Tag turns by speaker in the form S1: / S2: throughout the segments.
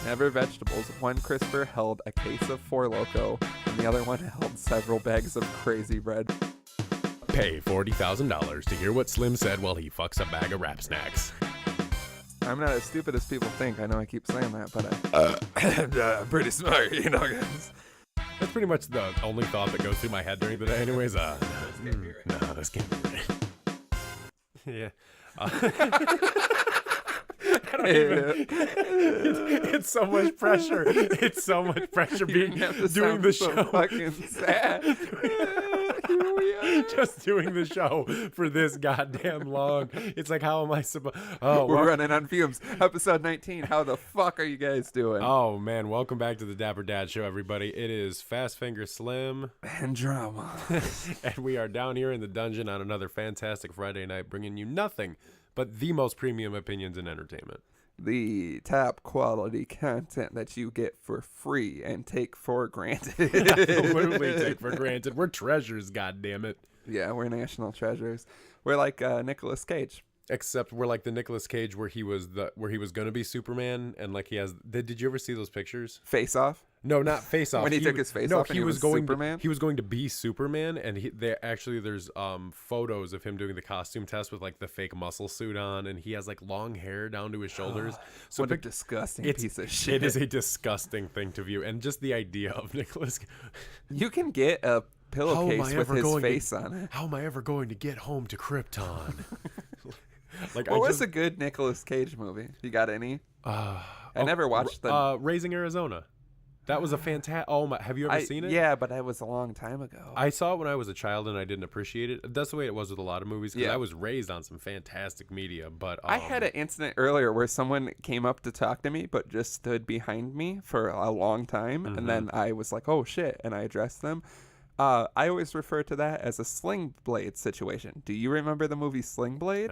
S1: Never vegetables. One crisper held a case of Four Loko, and the other one held several bags of crazy bread.
S2: Pay $40,000 to hear what Slim said while he fucks a bag of Wrap Snacks.
S1: I'm not as stupid as people think. I know I keep saying that, but I'm pretty smart, you know, guys.
S2: That's pretty much the only thought that goes through my head during the day. Anyways, no, this can't be right. Yeah. I don't even, it's so much pressure. It's so much pressure doing the show.
S1: Fucking sad. Here we are.
S2: Just doing the show for this goddamn long. It's like, how am I supposed? Oh,
S1: we're running on fumes. Episode 19. How the fuck are you guys doing?
S2: Oh man, welcome back to the Dapper Dad Show, everybody. It is Fast Finger Slim
S1: and Drama,
S2: and we are down here in the dungeon on another fantastic Friday night, bringing you nothing but the most premium opinions in entertainment.
S1: The top quality content that you get for free and take for granted.
S2: Absolutely take for granted. We're treasures, goddammit.
S1: Yeah, we're national treasures. We're like Nicolas Cage.
S2: Except we're like the Nicolas Cage where he was going to be Superman, and like he has. Did you ever see those pictures?
S1: Face Off?
S2: No, not Face Off.
S1: When he took his face off, and he was
S2: going
S1: Superman.
S2: He was going to be Superman, and there's photos of him doing the costume test with like the fake muscle suit on, and he has like long hair down to his shoulders.
S1: So what a disgusting piece of shit!
S2: It is a disgusting thing to view, and just the idea of Nicolas.
S1: You can get a pillowcase with his face on it.
S2: How am I ever going to get home to Krypton?
S1: Like, what was a good Nicolas Cage movie? You got any? I never watched them.
S2: Raising Arizona. That was a fantastic. Oh my! Have you ever seen it?
S1: Yeah, but that was a long time ago.
S2: I saw it when I was a child, and I didn't appreciate it. That's the way it was with a lot of movies. Because I was raised on some fantastic media. But
S1: I had an incident earlier where someone came up to talk to me, but just stood behind me for a long time, and then I was like, "Oh shit!" and I addressed them. I always refer to that as a Sling Blade situation. Do you remember the movie Sling Blade?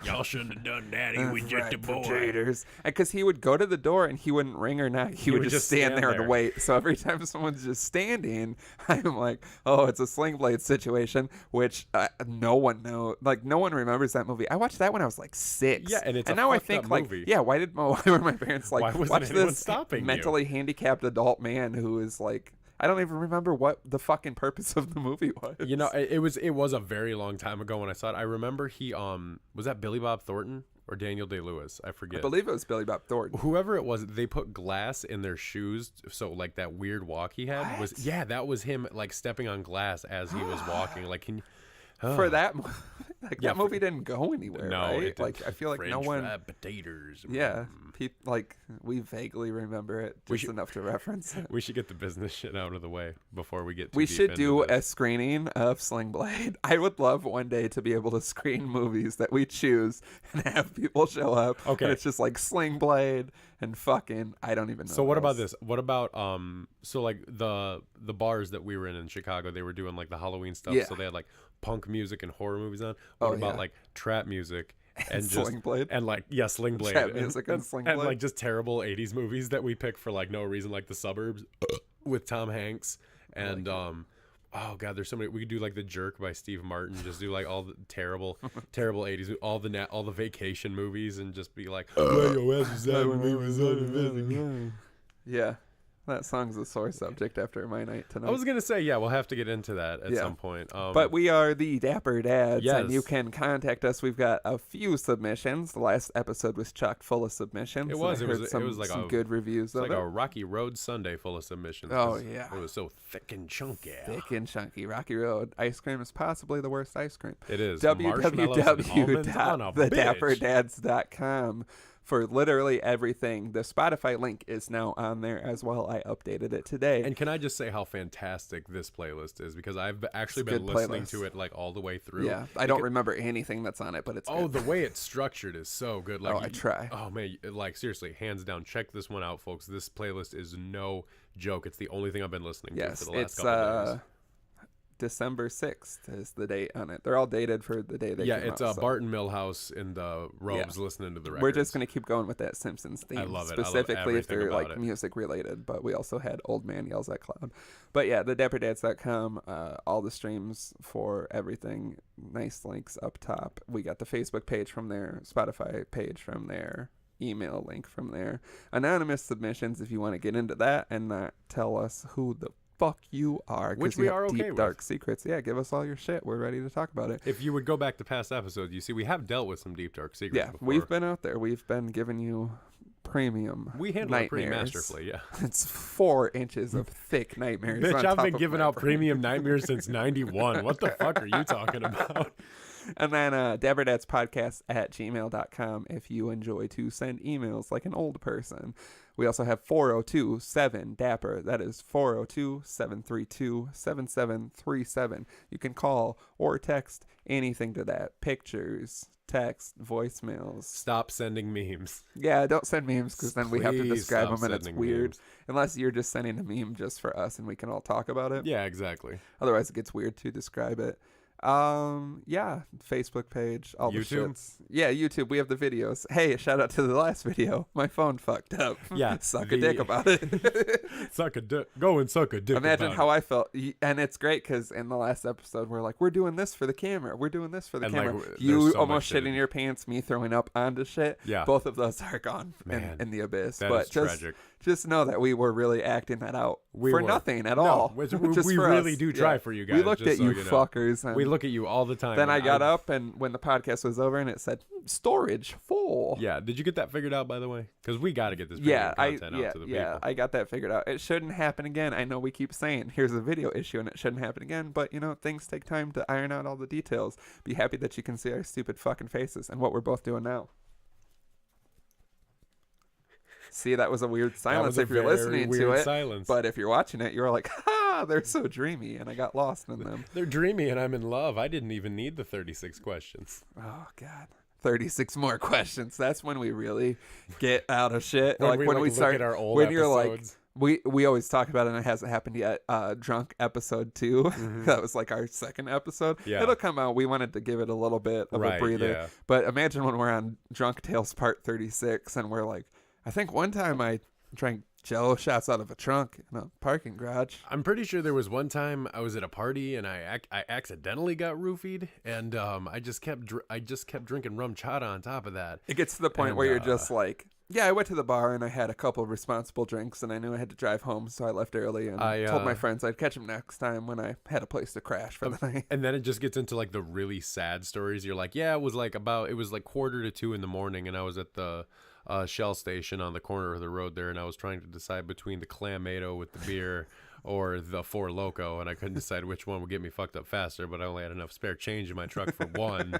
S2: Y'all shouldn't have done that. He was just a boy.
S1: Because he would go to the door and he wouldn't ring or knock. He would just stand there and wait. So every time someone's just standing, I'm like, oh, it's a Sling Blade situation, which no one knows. Like, no one remembers that movie. I watched that when I was like 6.
S2: Yeah, and it's
S1: now I think like,
S2: movie.
S1: Yeah, why were my parents like, watch this mentally handicapped adult man who is like, I don't even remember what the fucking purpose of the movie was.
S2: You know, it was a very long time ago when I saw it. I remember he was that Billy Bob Thornton or Daniel Day-Lewis? I forget.
S1: I believe it was Billy Bob Thornton.
S2: Whoever it was, they put glass in their shoes, so like that weird walk he had that was him like stepping on glass as he was walking. Like
S1: for that, that movie didn't go anywhere.
S2: No,
S1: right?
S2: It didn't.
S1: Like I feel like
S2: French
S1: no one.
S2: fried potatoes.
S1: Yeah, like we vaguely remember it enough to reference it.
S2: We should get the business shit out of the way before we get.
S1: We should do a screening of Sling Blade. I would love one day to be able to screen movies that we choose and have people show up.
S2: Okay,
S1: and it's just like Sling Blade and fucking I don't even know.
S2: So what about this? What about so like the bars that we were in Chicago, they were doing like the Halloween stuff. Yeah. So they had like punk music and horror movies on. What about like trap music and just
S1: Sling Blade
S2: and like Sling Blade,
S1: trap music and Sling Blade,
S2: and like just terrible 80s movies that we pick for like no reason, like The Suburbs with Tom Hanks and oh god, there's so many. We could do like The Jerk by Steve Martin, just do like all the terrible 80s, all the vacation movies, and just be like,
S1: yeah. That song's a sore subject after my night tonight.
S2: I was going to say, we'll have to get into that at some point.
S1: But we are the Dapper Dads,
S2: yes.
S1: And you can contact us. We've got a few submissions. The last episode was chock full of submissions.
S2: It was like
S1: some good reviews of it.
S2: It's like a Rocky Road Sunday full of submissions.
S1: Oh, yeah.
S2: It was so thick and chunky.
S1: Thick and chunky. Rocky Road ice cream is possibly the worst ice cream.
S2: It is.
S1: www.thedapperdads.com. For literally everything. The Spotify link is now on there as well. I updated it today.
S2: And can I just say how fantastic this playlist is? Because I've actually been listening to it like all the way through.
S1: Yeah, I don't remember anything that's on it, but it's good.
S2: The way it's structured is so good. Like,
S1: I try.
S2: Oh, man, like seriously, hands down, check this one out, folks. This playlist is no joke. It's the only thing I've been listening to for the last couple of days.
S1: December 6th is the date on it. They're all dated for the day they came out.
S2: Yeah, it's Barton Millhouse in the robes listening to the records.
S1: We're just going to keep going with that Simpsons theme.
S2: I love it.
S1: Specifically if they're like music related, but we also had Old Man Yells at Cloud. But yeah, the dapperdad's.com, all the streams for everything. Nice links up top. We got the Facebook page from there, Spotify page from there. email link from there. Anonymous submissions, if you want to get into that and not tell us who the fuck you are,
S2: which
S1: you
S2: we
S1: have
S2: are
S1: deep
S2: okay with.
S1: Dark secrets. Yeah, give us all your shit. We're ready to talk about it.
S2: If you would go back to past episodes, you see we have dealt with some deep dark secrets.
S1: Yeah,
S2: before.
S1: we've been out there. We've been giving you premium.
S2: We handle it pretty
S1: nightmares.
S2: masterfully. Yeah,
S1: It's 4 inches of thick nightmares.
S2: bitch,
S1: on
S2: I've
S1: top
S2: been
S1: of
S2: giving
S1: my
S2: out
S1: brain.
S2: premium nightmares since '91. What the fuck are you talking about?
S1: And then dapperdadspodcast at gmail.com if you enjoy to send emails like an old person. We also have 402-7-DAPPER. That is 402-732-7737. You can call or text anything to that. Pictures, text, voicemails.
S2: Stop sending memes.
S1: Yeah, don't send memes because then we have to
S2: Please
S1: describe
S2: stop
S1: them and it's
S2: sending
S1: weird.
S2: memes.
S1: Unless you're just sending a meme just for us and we can all talk about it.
S2: Yeah, exactly.
S1: Otherwise, it gets weird to describe it. Yeah, Facebook page, all
S2: YouTube?
S1: the shits. Yeah, YouTube. We have the videos. Hey, shout out to the last video. My phone fucked up.
S2: Yeah,
S1: Suck a dick about it.
S2: Suck a dick. Go and suck a dick.
S1: Imagine how I felt. And it's great because in the last episode, we're like, we're doing this for the camera. We're doing this for the
S2: And,
S1: camera.
S2: like, there's
S1: You
S2: so
S1: almost
S2: much
S1: shit in your pants, me throwing up onto shit.
S2: Yeah.
S1: Both of those are gone
S2: Man,
S1: in the abyss.
S2: That
S1: but
S2: is tragic.
S1: just know that we were really acting that out
S2: We
S1: for
S2: were.
S1: nothing at
S2: No,
S1: all.
S2: we
S1: Just for
S2: really
S1: us.
S2: do try
S1: Yeah.
S2: for you guys.
S1: We looked
S2: just
S1: at
S2: so
S1: you
S2: know.
S1: fuckers. And
S2: We look at you all the time.
S1: then I
S2: and
S1: got up, and when the podcast was over, and it said storage full.
S2: Yeah, did you get that figured out, by the way? Because we got to get this
S1: Yeah,
S2: content out to the people.
S1: I got that figured out. It shouldn't happen again. I know we keep saying here's a video issue and it shouldn't happen again, but things take time to iron out all the details. Be happy that you can see our stupid fucking faces and what we're both doing now. See, that was a weird silence
S2: a
S1: if you're
S2: very
S1: listening to
S2: weird
S1: it.
S2: silence.
S1: But if you're watching it, you're like, ha, they're so dreamy, and I got lost in them.
S2: They're dreamy and I'm in love. I didn't even need the 36 questions.
S1: Oh God. 36 more questions. That's when we really get out of shit.
S2: When
S1: like
S2: we,
S1: when
S2: like,
S1: we
S2: look
S1: start
S2: at our old
S1: when you're
S2: episodes.
S1: like we always talk about it and it hasn't happened yet. Drunk episode 2. That was like our second episode.
S2: Yeah.
S1: It'll come out. We wanted to give it a little bit of a
S2: Right,
S1: breather.
S2: yeah.
S1: But imagine when we're on Drunk Tales Part 36 and we're like, I think one time I drank Jello shots out of a trunk in a parking garage.
S2: I'm pretty sure there was one time I was at a party and I accidentally got roofied, and I just kept drinking rum chata on top of that.
S1: It gets to the point
S2: And,
S1: where you're just like, yeah, I went to the bar and I had a couple of responsible drinks and I knew I had to drive home, so I left early and
S2: I,
S1: told my friends I'd catch them next time when I had a place to crash for the night.
S2: And then it just gets into like the really sad stories. You're like, yeah, it was like 1:45 in the morning, and I was at the Shell station on the corner of the road there, and I was trying to decide between the Clamato with the beer or the Four Loko, and I couldn't decide which one would get me fucked up faster, but I only had enough spare change in my truck for one.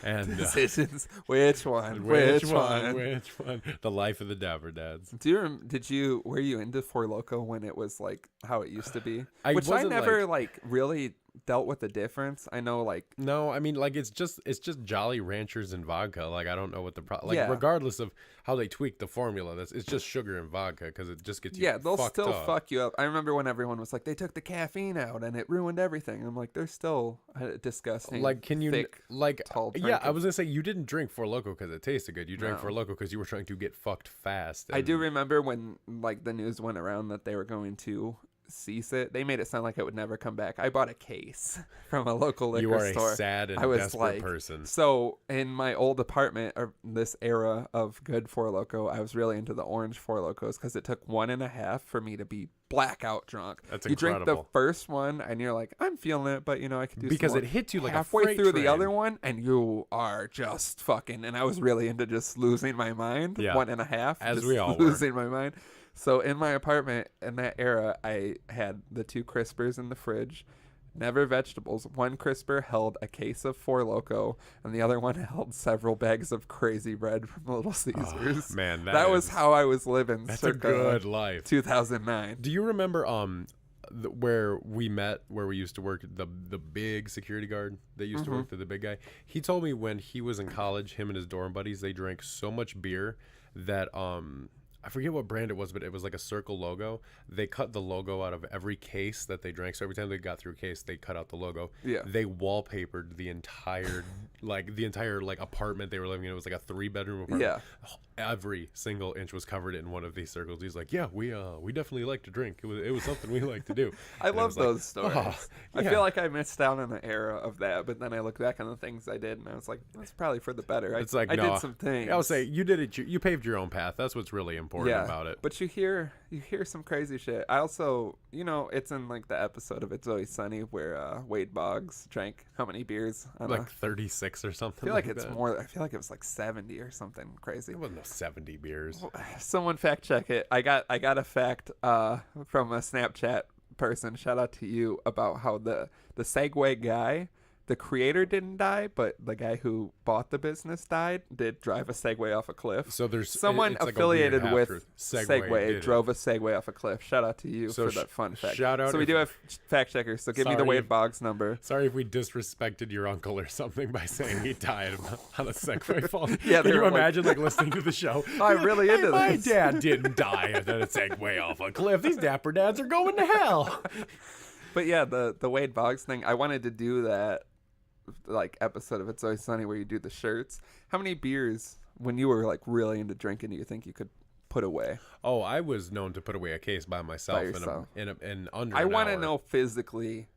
S2: And
S1: Decisions. Which one?
S2: which one? The life of the Dapper Dads.
S1: Were you into Four Loko when it was like how it used to be?
S2: I
S1: Which I
S2: wasn't,
S1: never like really dealt with the difference. I know like
S2: No, I mean, like, it's just Jolly Ranchers and vodka. Like, I don't know what the
S1: Yeah.
S2: regardless of how they tweak the formula, it's just sugar and vodka, because it just gets you
S1: they'll
S2: fucked
S1: still
S2: up.
S1: fuck you up. I remember when everyone was like, they took the caffeine out and it ruined everything. I'm like, they're still disgusting.
S2: Like, can you
S1: thick,
S2: I
S1: tall
S2: was
S1: drink.
S2: gonna say, you didn't drink Four Loko because it tasted good. You drank
S1: No.
S2: Four Loko because you were trying to get fucked fast.
S1: I do
S2: and-
S1: remember when like the news went around that they were going to cease it. They made it sound like it would never come back. I bought a case from a local liquor
S2: You are
S1: store.
S2: a sad and
S1: I was
S2: desperate
S1: like,
S2: person.
S1: So in my old apartment, or this era of good Four Loko, I was really into the orange Four Lokos because it took 1.5 for me to be blackout drunk.
S2: That's
S1: you drink the
S2: incredible.
S1: first one and you're like, I'm feeling it, but I could do
S2: Because
S1: some
S2: it hits you like
S1: halfway
S2: a freight
S1: through
S2: train.
S1: the other one, and you are just fucking. And I was really into just losing my mind.
S2: Yeah.
S1: 1.5,
S2: As
S1: just
S2: we all were.
S1: losing my mind. So in my apartment in that era, I had the 2 crispers in the fridge, never vegetables. One crisper held a case of Four Loko, and the other one held several bags of crazy bread from Little Caesars.
S2: Man,
S1: that was how I was living.
S2: That's
S1: circa
S2: a good life.
S1: 2009.
S2: Do you remember where we met, where we used to work, the big security guard that used to work, the big guy? He told me when he was in college, him and his dorm buddies, they drank so much beer that I forget what brand it was, but it was like a circle logo. They cut the logo out of every case that they drank. So every time they got through a case, they cut out the logo.
S1: Yeah.
S2: They wallpapered the entire like apartment they were living in. It was like a 3-bedroom apartment.
S1: Yeah.
S2: Every single inch was covered in one of these circles. He's like, yeah, we definitely like to drink. It was something we like to do.
S1: I love those stories.
S2: Oh,
S1: I
S2: yeah.
S1: feel like I missed out on an era of that, but then I look back on the things I did, and I was like, that's probably for the better.
S2: It's like,
S1: I
S2: no,
S1: did some things.
S2: I would say you did it. You paved your own path. That's what's really important about it.
S1: But you hear some crazy shit. I also, it's in like the episode of It's Always Sunny where Wade Boggs drank how many beers?
S2: Like 36 or something.
S1: I feel like it's
S2: that.
S1: more. I feel like it was like 70 or something crazy.
S2: It wasn't no 70 beers.
S1: Someone fact check it. I got a fact from a Snapchat person. Shout out to you about how the Segway guy, the creator didn't die, but the guy who bought the business did drive a Segway off a cliff.
S2: So there's
S1: someone
S2: it's like
S1: affiliated with
S2: Segway
S1: drove a Segway off a cliff. Shout out to you
S2: So
S1: for that fun fact.
S2: shout out
S1: So we
S2: if-
S1: do have fact checkers. So give me the
S2: Sorry
S1: Wade
S2: if-
S1: Boggs number.
S2: Sorry if we disrespected your uncle or something by saying he died on a Segway fall.
S1: Yeah, they
S2: Can you
S1: were like-
S2: imagine like listening to the show?
S1: I'm really into
S2: My
S1: this.
S2: dad didn't die on a Segway off a cliff. These dapper dads are going to hell.
S1: But yeah, the Wade Boggs thing. I wanted to do that like episode of It's Always Sunny where you do the shirts. How many beers when you were like really into drinking do you think you could put away?
S2: Oh, I was known to put away a case by myself
S1: yourself.
S2: in under
S1: I
S2: an
S1: want to
S2: hour.
S1: know physically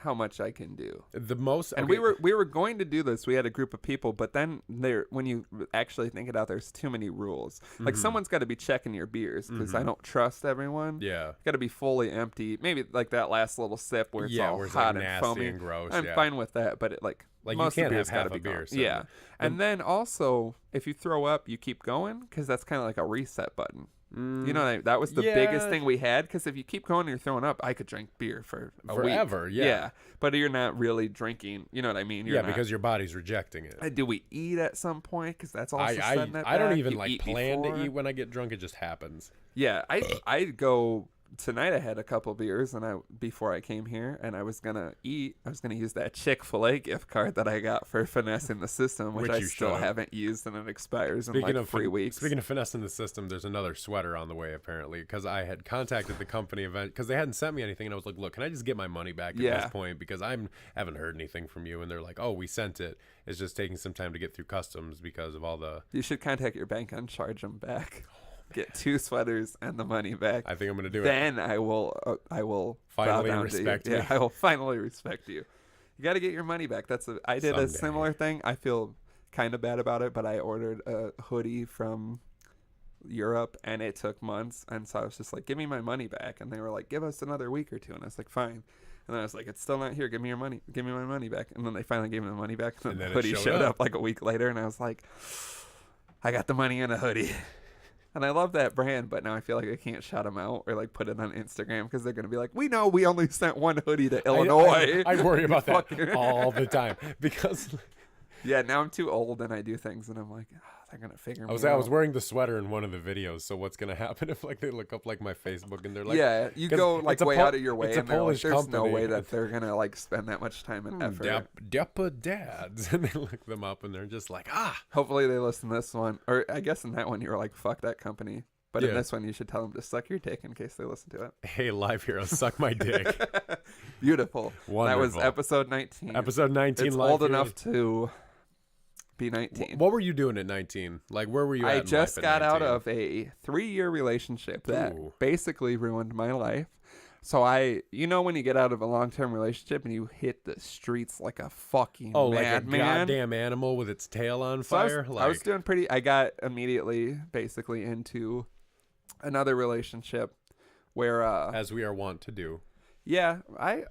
S1: how much I can do.
S2: The most,
S1: And
S2: okay,
S1: we were going to do this. We had a group of people, but then when you actually think it out, there's too many rules. Like someone's got to be checking your beers because I don't trust everyone.
S2: yeah.
S1: Got to be fully empty. Maybe like that last little sip where it's all
S2: where it's
S1: hot
S2: like
S1: and
S2: nasty
S1: foamy.
S2: and gross.
S1: I'm
S2: yeah.
S1: fine with that, but
S2: Like, you
S1: most
S2: can't
S1: of the beer's
S2: have half
S1: gotta
S2: a
S1: be
S2: beer,
S1: gone.
S2: so-
S1: Yeah, and then also if you throw up, you keep going because that's kind of like a reset button. You know, that was the biggest
S2: Yeah.
S1: thing we had because if you keep going and you're throwing up, I could drink beer for a
S2: Forever,
S1: week.
S2: yeah.
S1: But you're not really drinking. You know what I mean? You're
S2: Yeah,
S1: not,
S2: because your body's rejecting it.
S1: do we eat at some point? Because that's also setting that
S2: I don't
S1: back.
S2: even
S1: You
S2: like
S1: eat
S2: plan
S1: before.
S2: to eat when I get drunk. It just happens.
S1: Yeah, I go tonight. I had a couple beers and before I came here, and I was gonna eat. I was gonna use that Chick-fil-A gift card that I got for finessing the system, which I
S2: you
S1: still
S2: should.
S1: haven't used, and it expires in like 3 weeks.
S2: Speaking of finessing the system, there's another sweater on the way apparently because I had contacted the company event because they hadn't sent me anything, and I was like, "Look, can I just get my money back at
S1: Yeah.
S2: this point because I haven't heard anything from you?" And they're like, "Oh, we sent it. It's just taking some time to get through customs because of all the."
S1: You should contact your bank and charge them back. Get 2 sweaters and the money back.
S2: I think I'm gonna do it.
S1: Then I will
S2: Finally
S1: bow down
S2: respect
S1: to you.
S2: me.
S1: Yeah, I will finally respect you. You got to get your money back. I did a
S2: Someday.
S1: similar thing. I feel kind of bad about it, but I ordered a hoodie from Europe and it took months, and so I was just like, give me my money back, and they were like, give us another week or two, and I was like, fine. And then I was like, it's still not here. Give me your money. Give me my money back. And then they finally gave me the money back. And
S2: And
S1: then
S2: then
S1: the
S2: it
S1: hoodie
S2: showed
S1: showed
S2: up.
S1: up like a week later, and I was like, I got the money in a hoodie. And I love that brand, but now I feel like I can't shout them out or like put it on Instagram because they're gonna be like, "We know we only sent one hoodie to Illinois."
S2: I worry about that
S1: Fucking-
S2: all the time because
S1: Yeah, now I'm too old and I do things, and I'm like, they're gonna figure me out.
S2: I was wearing the sweater in one of the videos. So what's gonna happen if like they look up like my Facebook and they're like,
S1: yeah, you
S2: 'cause
S1: go like
S2: it's a
S1: way out of your way,
S2: it's a
S1: and they're like,
S2: Polish
S1: there's no
S2: company.
S1: way that they're gonna like spend that much time and effort.
S2: Dapper dads, and they look them up and they're just like,
S1: Hopefully they listen to this one, or I guess in that one you were like, fuck that company. But in
S2: Yeah.
S1: this one, you should tell them to suck your dick in case they listen to it.
S2: hey, live hero, suck my dick.
S1: Beautiful. That was
S2: Wonderful.
S1: episode 19.
S2: Episode 19.
S1: It's
S2: live
S1: old
S2: hero.
S1: enough to be 19.
S2: What were you doing at 19? Like, where were you at
S1: I
S2: in
S1: just
S2: life at
S1: got out
S2: 19?
S1: of a 3-year relationship that
S2: Ooh.
S1: basically ruined my life. So when you get out of a long-term relationship and you hit the streets like a fucking
S2: like a
S1: madman.
S2: goddamn animal with its tail on
S1: So
S2: fire.
S1: I was doing pretty. I got immediately basically into another relationship where
S2: as we are wont to do.
S1: yeah,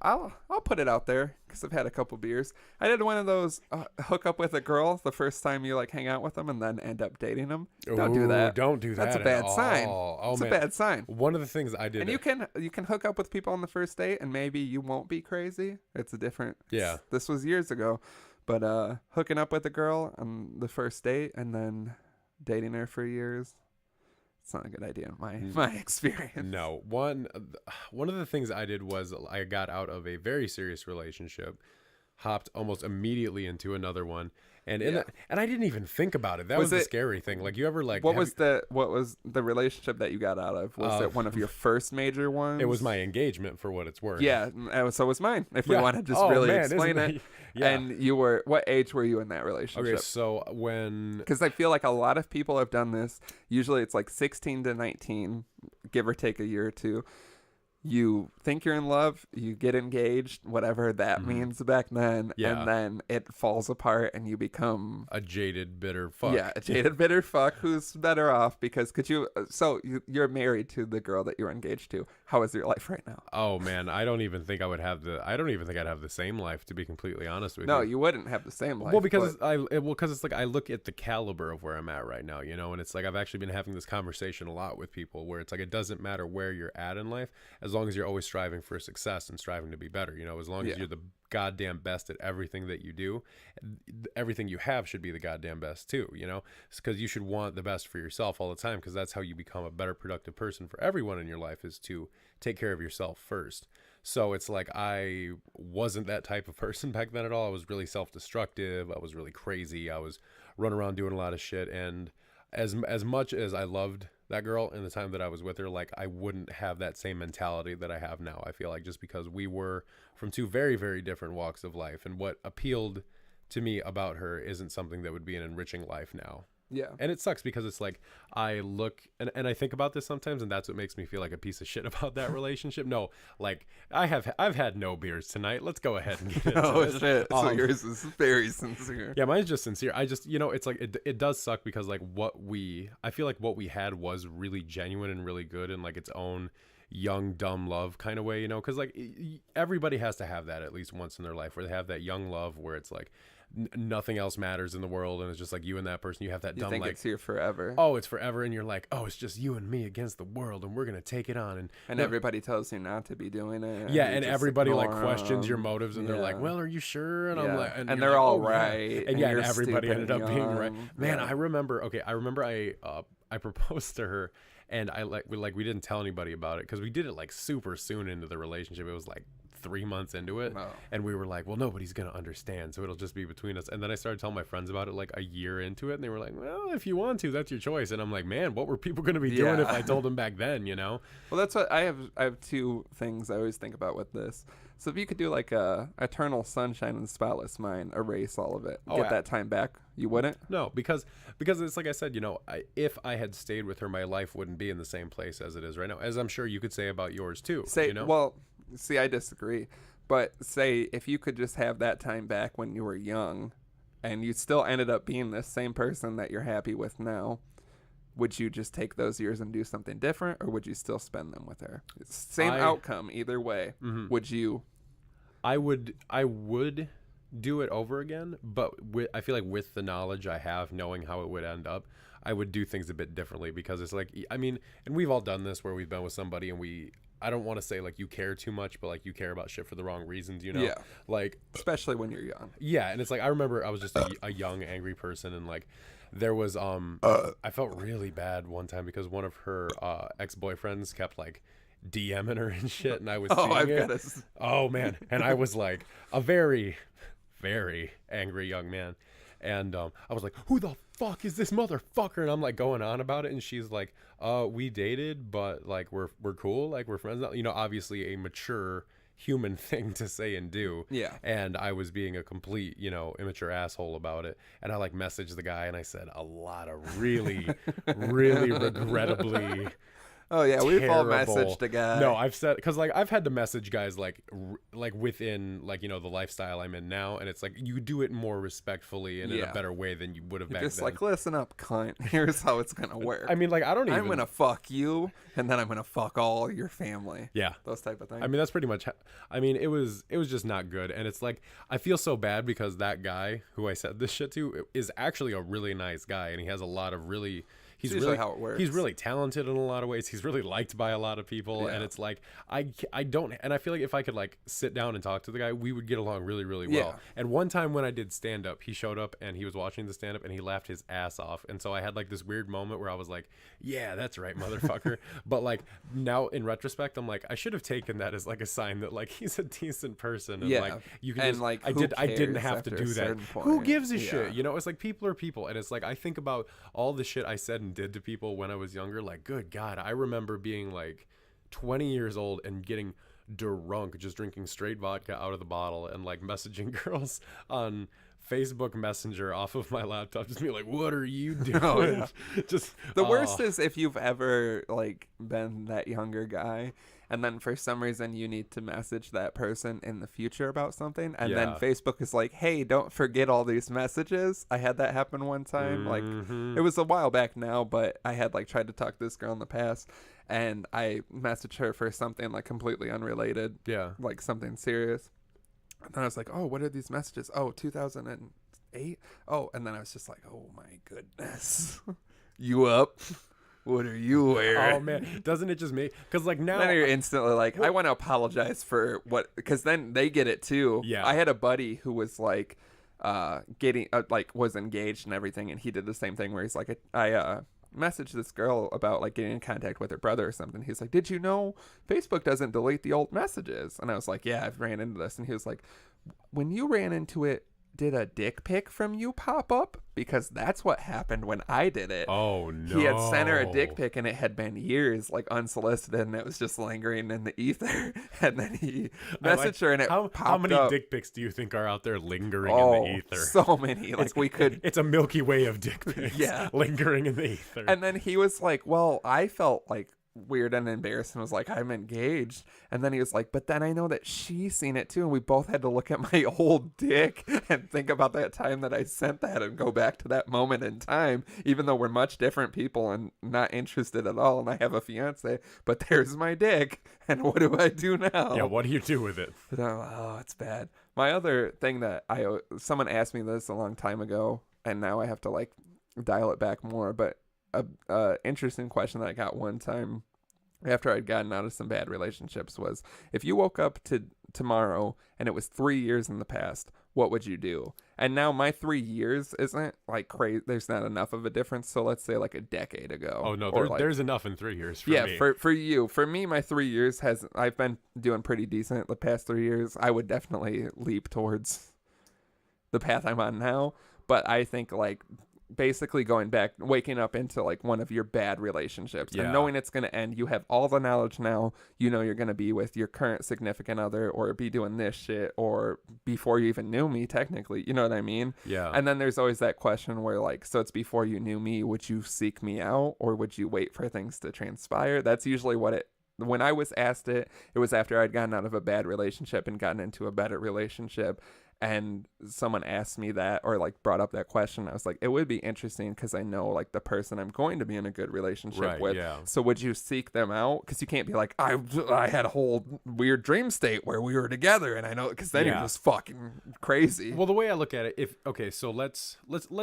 S1: I'll put it out there because I've had a couple beers. I did one of those hook up with a girl the first time you like hang out with them and then end up dating them. Don't do
S2: Ooh,
S1: that.
S2: Don't do that.
S1: That's a
S2: at
S1: bad sign.
S2: all. Oh,
S1: It's
S2: man.
S1: a bad sign.
S2: One of the things I did.
S1: And you can hook up with people on the first date and maybe you won't be crazy. It's a different.
S2: Yeah.
S1: This was years ago, but hooking up with a girl on the first date and then dating her for years. It's not a good idea in my experience.
S2: No, one of the things I did was I got out of a very serious relationship hopped almost immediately into another one. And and I didn't even think about it. That was the scary thing. Like, you ever like
S1: what was the relationship that you got out of? Was it one of your first major ones?
S2: It was my engagement, for what it's worth.
S1: Yeah, so was mine. If we want to just really explain it.
S2: Yeah.
S1: And what age were you in that relationship?
S2: Okay, so because
S1: I feel like a lot of people have done this. Usually it's like 16 to 19, give or take a year or two. You think you're in love, you get engaged, whatever that means back then, and then it falls apart and you become
S2: a jaded, bitter fuck.
S1: Yeah, a jaded, bitter fuck who's better off because you're married to the girl that you're engaged to. How is your life right now?
S2: Oh man, I don't even think I'd have the same life, to be completely honest with you.
S1: No, you wouldn't have the same life.
S2: Well, because it's like I look at the caliber of where I'm at right now, and it's like I've actually been having this conversation a lot with people where it's like it doesn't matter where you're at in life as long as you're always striving for success and striving to be better, as long as you're the goddamn best at everything that you do, everything you have should be the goddamn best too, because you should want the best for yourself all the time, because that's how you become a better productive person for everyone in your life, is to take care of yourself first. So it's like I wasn't that type of person back then at all. I was really self-destructive. I was really crazy. I was running around doing a lot of shit, and as much as I loved that girl in the time that I was with her, like I wouldn't have that same mentality that I have now. I feel like just because we were from two very, very different walks of life, and what appealed to me about her isn't something that would be an enriching life now.
S1: Yeah.
S2: And it sucks because it's like I look and I think about this sometimes, and that's what makes me feel like a piece of shit about that relationship. No, like I've had no beers tonight. Let's go ahead and get into this.
S1: Shit. So yours is very sincere.
S2: Yeah, mine's just sincere. I just, it's like it does suck because like I feel like what we had was really genuine and really good in like its own young dumb love kind of way, because like everybody has to have that at least once in their life, where they have that young love where it's like nothing else matters in the world, and it's just like you and that person. You have that dumb, like,
S1: it's here forever.
S2: Oh, it's forever, and you're like, oh, it's just you and me against the world, and we're gonna take it on.
S1: And everybody tells you not to be doing it.
S2: Yeah, and everybody like questions your motives, and they're like, well, are you sure? And I'm like,
S1: and they're like, all right.
S2: And everybody ended up being right. Man, I remember I proposed to her, and we didn't tell anybody about it because we did it like super soon into the relationship. It was like 3 months into it, and we were like, well, nobody's gonna understand, so it'll just be between us. And then I started telling my friends about it like a year into it, and they were like, well, if you want to, that's your choice. And I'm like, man, what were people gonna be doing if I told them back then? Well,
S1: that's what I have two things I always think about with this. So if you could do like a eternal sunshine and spotless mind, erase all of it, get that time back, you wouldn't?
S2: No, because it's like I said, if I had stayed with her, my life wouldn't be in the same place as it is right now, as I'm sure you could say about yours too.
S1: Well, see, I disagree. But say if you could just have that time back when you were young and you still ended up being the same person that you're happy with now, would you just take those years and do something different, or would you still spend them with her? Same outcome either way. Mm-hmm. Would you?
S2: I would do it over again, but I feel like with the knowledge I have, knowing how it would end up, I would do things a bit differently, because it's like, I mean, and we've all done this where we've been with somebody and I don't want to say like you care too much, but like you care about shit for the wrong reasons,
S1: Yeah.
S2: Like,
S1: especially when you're young.
S2: Yeah, and it's like I remember I was just a young angry person, and like there was I felt really bad one time because one of her ex-boyfriends kept like DMing her and shit, and I was oh man, and I was like a very, very angry young man, and I was like, who the fuck is this motherfucker? And I'm like going on about it, and she's like, we dated, but like we're cool, like we're friends now. Obviously a mature human thing to say and do.
S1: Yeah.
S2: And I was being a complete, immature asshole about it. And I like messaged the guy, and I said a lot of really, really regrettably
S1: Oh yeah, we've all
S2: terrible.
S1: messaged a guy.
S2: No, I've said, because like I've had to message guys like within like the lifestyle I'm in now, and it's like you do it more respectfully and in a better way than you would have back
S1: just
S2: then.
S1: Like, listen up, cunt. Here's how it's gonna work.
S2: I mean, like I'm
S1: gonna fuck you, and then I'm gonna fuck all your family.
S2: Yeah,
S1: those type of things.
S2: I mean, that's pretty much. I mean, it was just not good, and it's like I feel so bad because that guy who I said this shit to is actually a really nice guy, and he has a lot of really. he's
S1: usually
S2: really
S1: how it works.
S2: he's really talented in a lot of ways. He's really liked by a lot of people, and it's like I don't, and I feel like if I could like sit down and talk to the guy, we would get along really really well.
S1: Yeah.
S2: And one time when I did stand up, he showed up and he was watching the stand up and he laughed his ass off, and so I had like this weird moment where I was like, yeah, that's right, motherfucker. But like now in retrospect, I'm like, I should have taken that as like a sign that like he's a decent person, and like you can just,
S1: like
S2: I didn't have to do that. Who gives a shit? You know, it's like people are people, and it's like I think about all the shit I said and did to people when I was younger. Like, good God, I remember being like 20 years old and getting drunk, just drinking straight vodka out of the bottle and like messaging girls on Facebook Messenger off of my laptop, just be like, what are you doing? Just
S1: the worst is if you've ever like been that younger guy and then for some reason you need to message that person in the future about something, and then Facebook is like, hey, don't forget all these messages. I had that happen one time. Like, it was a while back now, but I had like tried to talk to this girl in the past, and I messaged her for something like completely unrelated, like something serious. And then I was like, oh, what are these messages? Oh, 2008. Oh, and then I was just like, oh my goodness. You up? What are you wearing?
S2: Oh man, doesn't it just make, because like now
S1: then you're instantly like, I want to apologize for what, because then they get it too.
S2: Yeah.
S1: I had a buddy who was like getting like was engaged and everything, and he did the same thing where he's like, I messaged this girl about like getting in contact with her brother or something. He's like, did you know Facebook doesn't delete the old messages? And I was like, yeah, I've ran into this. And he was like, when you ran into it, did a dick pic from you pop up? Because that's what happened when I did it.
S2: Oh no.
S1: He had sent her a dick pic, and it had been years like unsolicited, and it was just lingering in the ether. And then he messaged her, and it popped
S2: how many
S1: up.
S2: dick pics do you think are out there lingering in the ether?
S1: So many. Like we could.
S2: It's a Milky Way of dick pics. Lingering in the ether.
S1: And then he was like, well, I felt like weird and embarrassed and was like, I'm engaged. And then he was like, but then I know that she's seen it too, and we both had to look at my old dick and think about that time that I sent that and go back to that moment in time, even though we're much different people and not interested at all, and I have a fiance, but there's my dick, and what do I do now?
S2: Yeah, what do you do with it?
S1: Oh, it's bad. My other thing that someone asked me this a long time ago, and now I have to like dial it back more, but a interesting question that I got one time after I'd gotten out of some bad relationships was, if you woke up to tomorrow and it was 3 years in the past, what would you do? And now my 3 years isn't like crazy. There's not enough of a difference. So let's say like a decade ago.
S2: Oh no, there's enough in 3 years for me.
S1: For you. For me, my 3 years I've been doing pretty decent the past 3 years. I would definitely leap towards the path I'm on now. But I think like basically going back, waking up into like one of your bad relationships and knowing it's going to end. You have all the knowledge now. You know you're going to be with your current significant other or be doing this shit, or before you even knew me, technically. You know what I mean?
S2: Yeah.
S1: And then there's always that question where like, so it's before you knew me. Would you seek me out, or would you wait for things to transpire? That's usually when I was asked it, it was after I'd gotten out of a bad relationship and gotten into a better relationship. And someone asked me that, or like brought up that question. I was like, it would be interesting because I know like the person I'm going to be in a good relationship with. Yeah. So would you seek them out? Because you can't be like, I had a whole weird dream state where we were together, and I know, because then you're just fucking crazy.
S2: Well, the way I look at it, so let's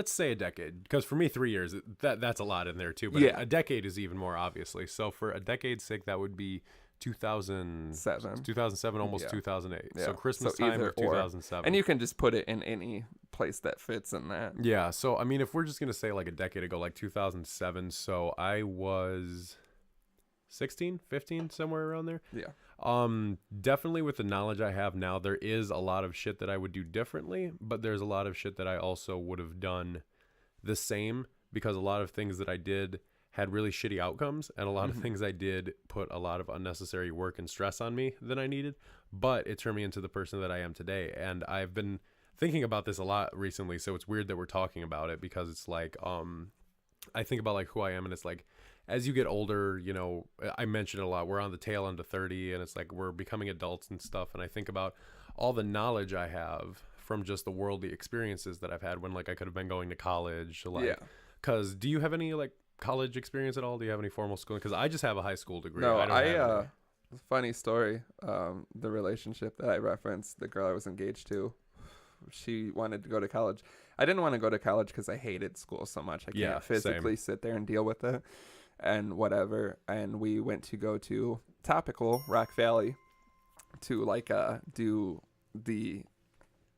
S2: say a decade, because for me 3 years that's a lot in there too. But a decade is even more, obviously. So for a decade's sake, that would be 2007, almost 2008. Yeah. So Christmas time of 2007.
S1: And you can just put it in any place that fits in that.
S2: Yeah. So, I mean, if we're just going to say like a decade ago, like 2007. So I was 16, 15, somewhere around there.
S1: Yeah.
S2: Definitely with the knowledge I have now, there is a lot of shit that I would do differently, but there's a lot of shit that I also would have done the same, because a lot of things that I did had really shitty outcomes, and a lot of things I did put a lot of unnecessary work and stress on me than I needed, but it turned me into the person that I am today. And I've been thinking about this a lot recently, so it's weird that we're talking about it, because it's like, I think about like who I am, and it's like, as you get older, you know, I mention it a lot, we're on the tail end of 30, and it's like we're becoming adults and stuff, and I think about all the knowledge I have from just the worldly experiences that I've had when like I could have been going to college, like, because do you have any like college experience at all? Do you have any formal schooling? Because I just have a high school degree.
S1: No, I funny story. The relationship that I referenced, the girl I was engaged to, she wanted to go to college, I didn't want to go to college because I hated school so much. I can't physically sit there and deal with it and whatever. And we went to go to Topical Rock Valley to like do the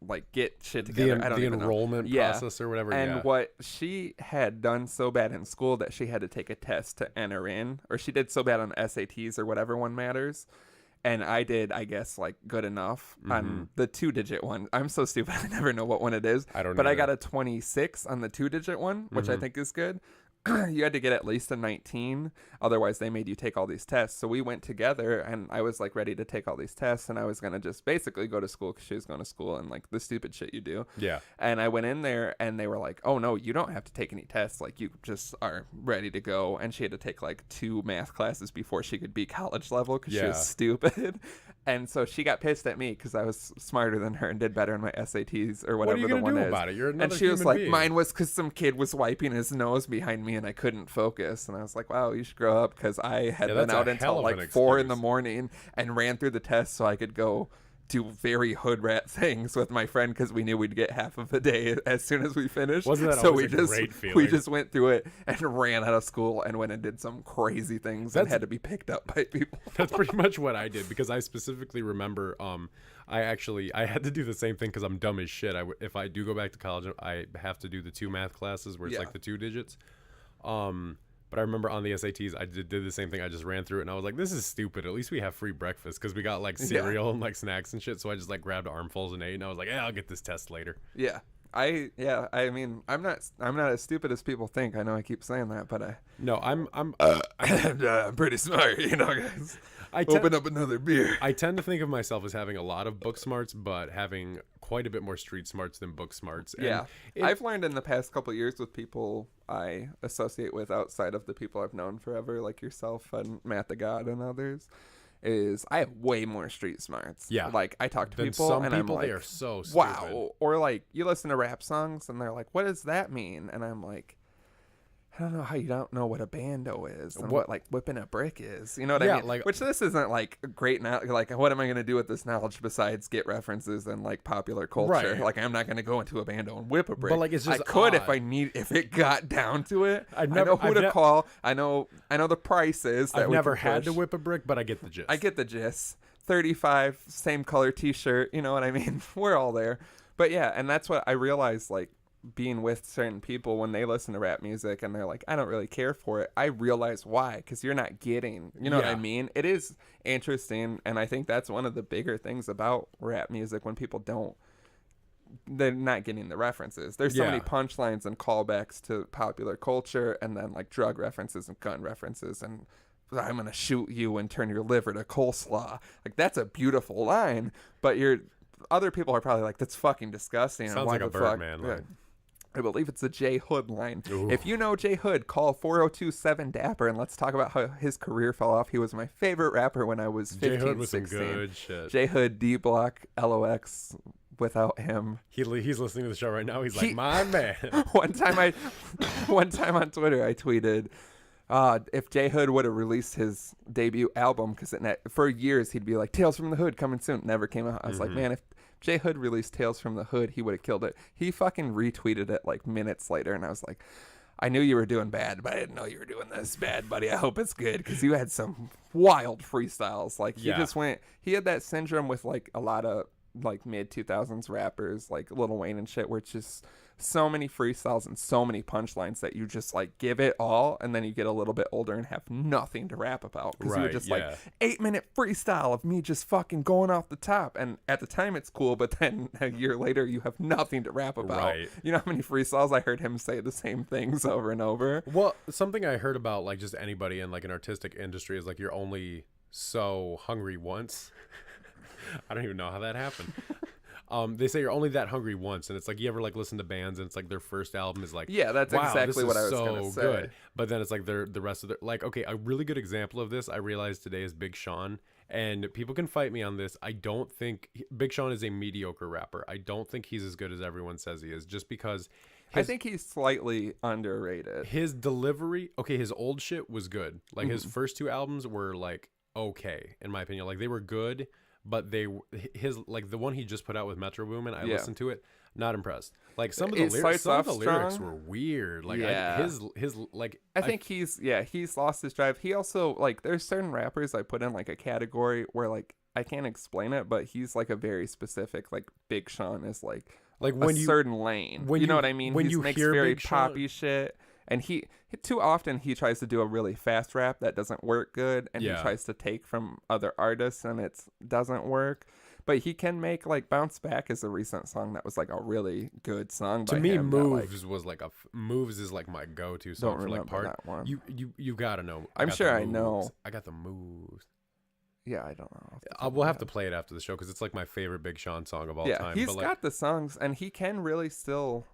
S1: like get shit together. I don't
S2: the
S1: even
S2: enrollment
S1: know.
S2: process or whatever.
S1: And what she had done so bad in school that she had to take a test to enter in, or she did so bad on SATs or whatever one matters. And I did, I guess, like good enough on the 2-digit one. I'm so stupid. I never know what one it is.
S2: I don't know.
S1: But I got a 26 on the 2-digit one, which I think is good. You had to get at least a 19. Otherwise, they made you take all these tests. So we went together, and I was like ready to take all these tests. And I was going to just basically go to school because she was going to school and like the stupid shit you do.
S2: Yeah.
S1: And I went in there, and they were like, oh, no, you don't have to take any tests. Like, you just are ready to go. And she had to take like 2 math classes before she could be college level because she was stupid. And so she got pissed at me because I was smarter than her and did better in my SATs or whatever the one is.
S2: What are you going to do about it? You're another
S1: and she was like,
S2: being.
S1: mine was because some kid was wiping his nose behind me and I couldn't focus. And I was like, wow, you should grow up, because I had been out until like 4 in the morning and ran through the test so I could go do very hood rat things with my friend because we knew we'd get half of a day as soon as we finished.
S2: Wasn't that
S1: so
S2: always
S1: we
S2: a
S1: just
S2: great feeling?
S1: We just went through it and ran out of school and went and did some crazy things and had to be picked up by people.
S2: That's pretty much what I did, because I specifically remember I had to do the same thing because I'm dumb as shit. If I do go back to college, I have to do the 2 math classes where it's like the 2 digits. But I remember on the SATs, I did the same thing. I just ran through it, and I was like, this is stupid. At least we have free breakfast, because we got like cereal and like snacks and shit. So I just like grabbed armfuls and ate, and I was like, I'll get this test later.
S1: Yeah. I mean, I'm not as stupid as people think. I know I keep saying that, but
S2: I'm
S1: pretty smart, guys. Open up another beer.
S2: I tend to think of myself as having a lot of book smarts, but having quite a bit more street smarts than book smarts. And
S1: I've learned in the past couple of years with people I associate with outside of the people I've known forever, like yourself and Matt the God and others, is I have way more street smarts.
S2: Yeah.
S1: Like, I talk to
S2: Then
S1: people
S2: some
S1: and
S2: people,
S1: I'm like,
S2: they are so stupid.
S1: wow. Or like, you listen to rap songs and they're like, what does that mean? And I'm like, I don't know how you don't know what a bando is and what like whipping a brick is. You know what I mean?
S2: Like,
S1: which this isn't like great now. Like, what am I going to do with this knowledge besides get references and like popular culture?
S2: Right.
S1: Like, I'm not going to go into a bando and whip a brick.
S2: But like, it's just
S1: I could
S2: odd.
S1: if it got down to it. I know who
S2: I've
S1: to call. I know the prices. That
S2: I've never had to whip a brick, but I get the gist.
S1: I get the gist. 35, same color T-shirt. You know what I mean? We're all there. But yeah, and that's what I realized. Like, being with certain people when they listen to rap music and they're like, I don't really care for it. I realize why, because you're not getting, you know what I mean? It is interesting, and I think that's one of the bigger things about rap music when people they're not getting the references. There's so many punchlines and callbacks to popular culture, and then like drug references and gun references, and I'm gonna shoot you and turn your liver to coleslaw. Like, that's a beautiful line, but other people are probably like, that's fucking disgusting.
S2: Sounds like a Birdman line.
S1: I believe it's a J Hood line.
S2: Ooh.
S1: If you know J Hood, call 4027 Dapper and let's talk about how his career fell off. He was my favorite rapper when I was 15,
S2: J Hood was
S1: 16.
S2: some good shit.
S1: J Hood, D Block, LOX. Without him,
S2: he's listening to the show right now. He's like, my man.
S1: one time on Twitter, I tweeted, if J Hood would have released his debut album, because for years he'd be like, Tales from the Hood coming soon. Never came out. I was like, man, if J Hood released Tales from the Hood, he would have killed it. He fucking retweeted it like minutes later, and I was like, I knew you were doing bad, but I didn't know you were doing this bad, buddy. I hope it's good, because you had some wild freestyles. Like, he had that syndrome with like a lot of like mid 2000s rappers like Lil Wayne and shit, where it's just so many freestyles and so many punchlines that you just like give it all, and then you get a little bit older and have nothing to rap about, because you're just like 8-minute freestyle of me just fucking going off the top, and at the time it's cool, but then a year later you have nothing to rap about. You know how many freestyles I heard him say the same things over and over?
S2: Well, something I heard about like just anybody in like an artistic industry is like, you're only so hungry once. I don't even know how that happened. They say you're only that hungry once, and it's like, you ever like listen to bands and it's like their first album is like,
S1: that's
S2: wow,
S1: exactly what I was
S2: so
S1: gonna say.
S2: good. But then it's like the rest of their, like, okay, a really good example of this I realized today is Big Sean, and people can fight me on this. I don't think Big Sean is a mediocre rapper. I don't think he's as good as everyone says he is, just because
S1: I think he's slightly underrated.
S2: His delivery, okay, his old shit was good. Like his first 2 albums were like okay, in my opinion. Like, they were good, but his like the one he just put out with Metro Boomin, I listened to it. Not impressed. Like some of
S1: It
S2: the
S1: starts
S2: lyrics,
S1: off
S2: lyrics
S1: strong.
S2: were weird. Like
S1: Yeah.
S2: his like
S1: I think he's lost his drive. He also like there's certain rappers I put in like a category where like I can't explain it, but he's like a very specific like Big Sean is like
S2: when
S1: a
S2: you
S1: certain lane.
S2: when
S1: You know
S2: you
S1: what I mean?
S2: when
S1: He
S2: you
S1: makes
S2: hear
S1: very
S2: Big Sean,
S1: poppy shit, and he too often he tries to do a really fast rap that doesn't work good, and he
S2: Yeah.
S1: tries to take from other artists, and it doesn't work. But he can make like Bounce Back is a recent song that was like a really good song
S2: to
S1: by
S2: me,
S1: him. that, like,
S2: Moves was like Moves is like my go-to song
S1: don't
S2: for like
S1: remember
S2: part.
S1: that one.
S2: You gotta know.
S1: I'm
S2: got
S1: sure
S2: the
S1: I know.
S2: moves. I got the moves.
S1: Yeah, I don't know. off the top of
S2: We'll
S1: my
S2: have to
S1: head.
S2: play it after the show because it's like my favorite Big Sean song of all
S1: Yeah,
S2: time.
S1: he's
S2: but like,
S1: got the songs, and he can really still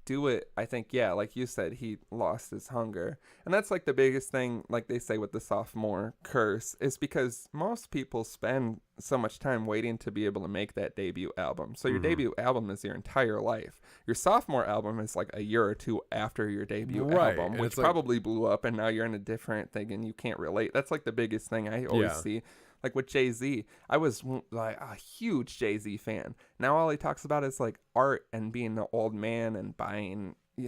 S1: do it. I think, yeah, like you said, he lost his hunger, and that's like the biggest thing. Like they say with the sophomore curse, is because most people spend so much time waiting to be able to make that debut album. So your debut album is your entire life. Your sophomore album is like a year or two after your debut
S2: Right,
S1: album,
S2: and
S1: which
S2: it's like-
S1: probably blew up, and now you're in a different thing, and you can't relate. That's like the biggest thing I always
S2: Yeah.
S1: see. Like with Jay-Z, I was like a huge Jay-Z fan. Now all he talks about is like art and being an old man and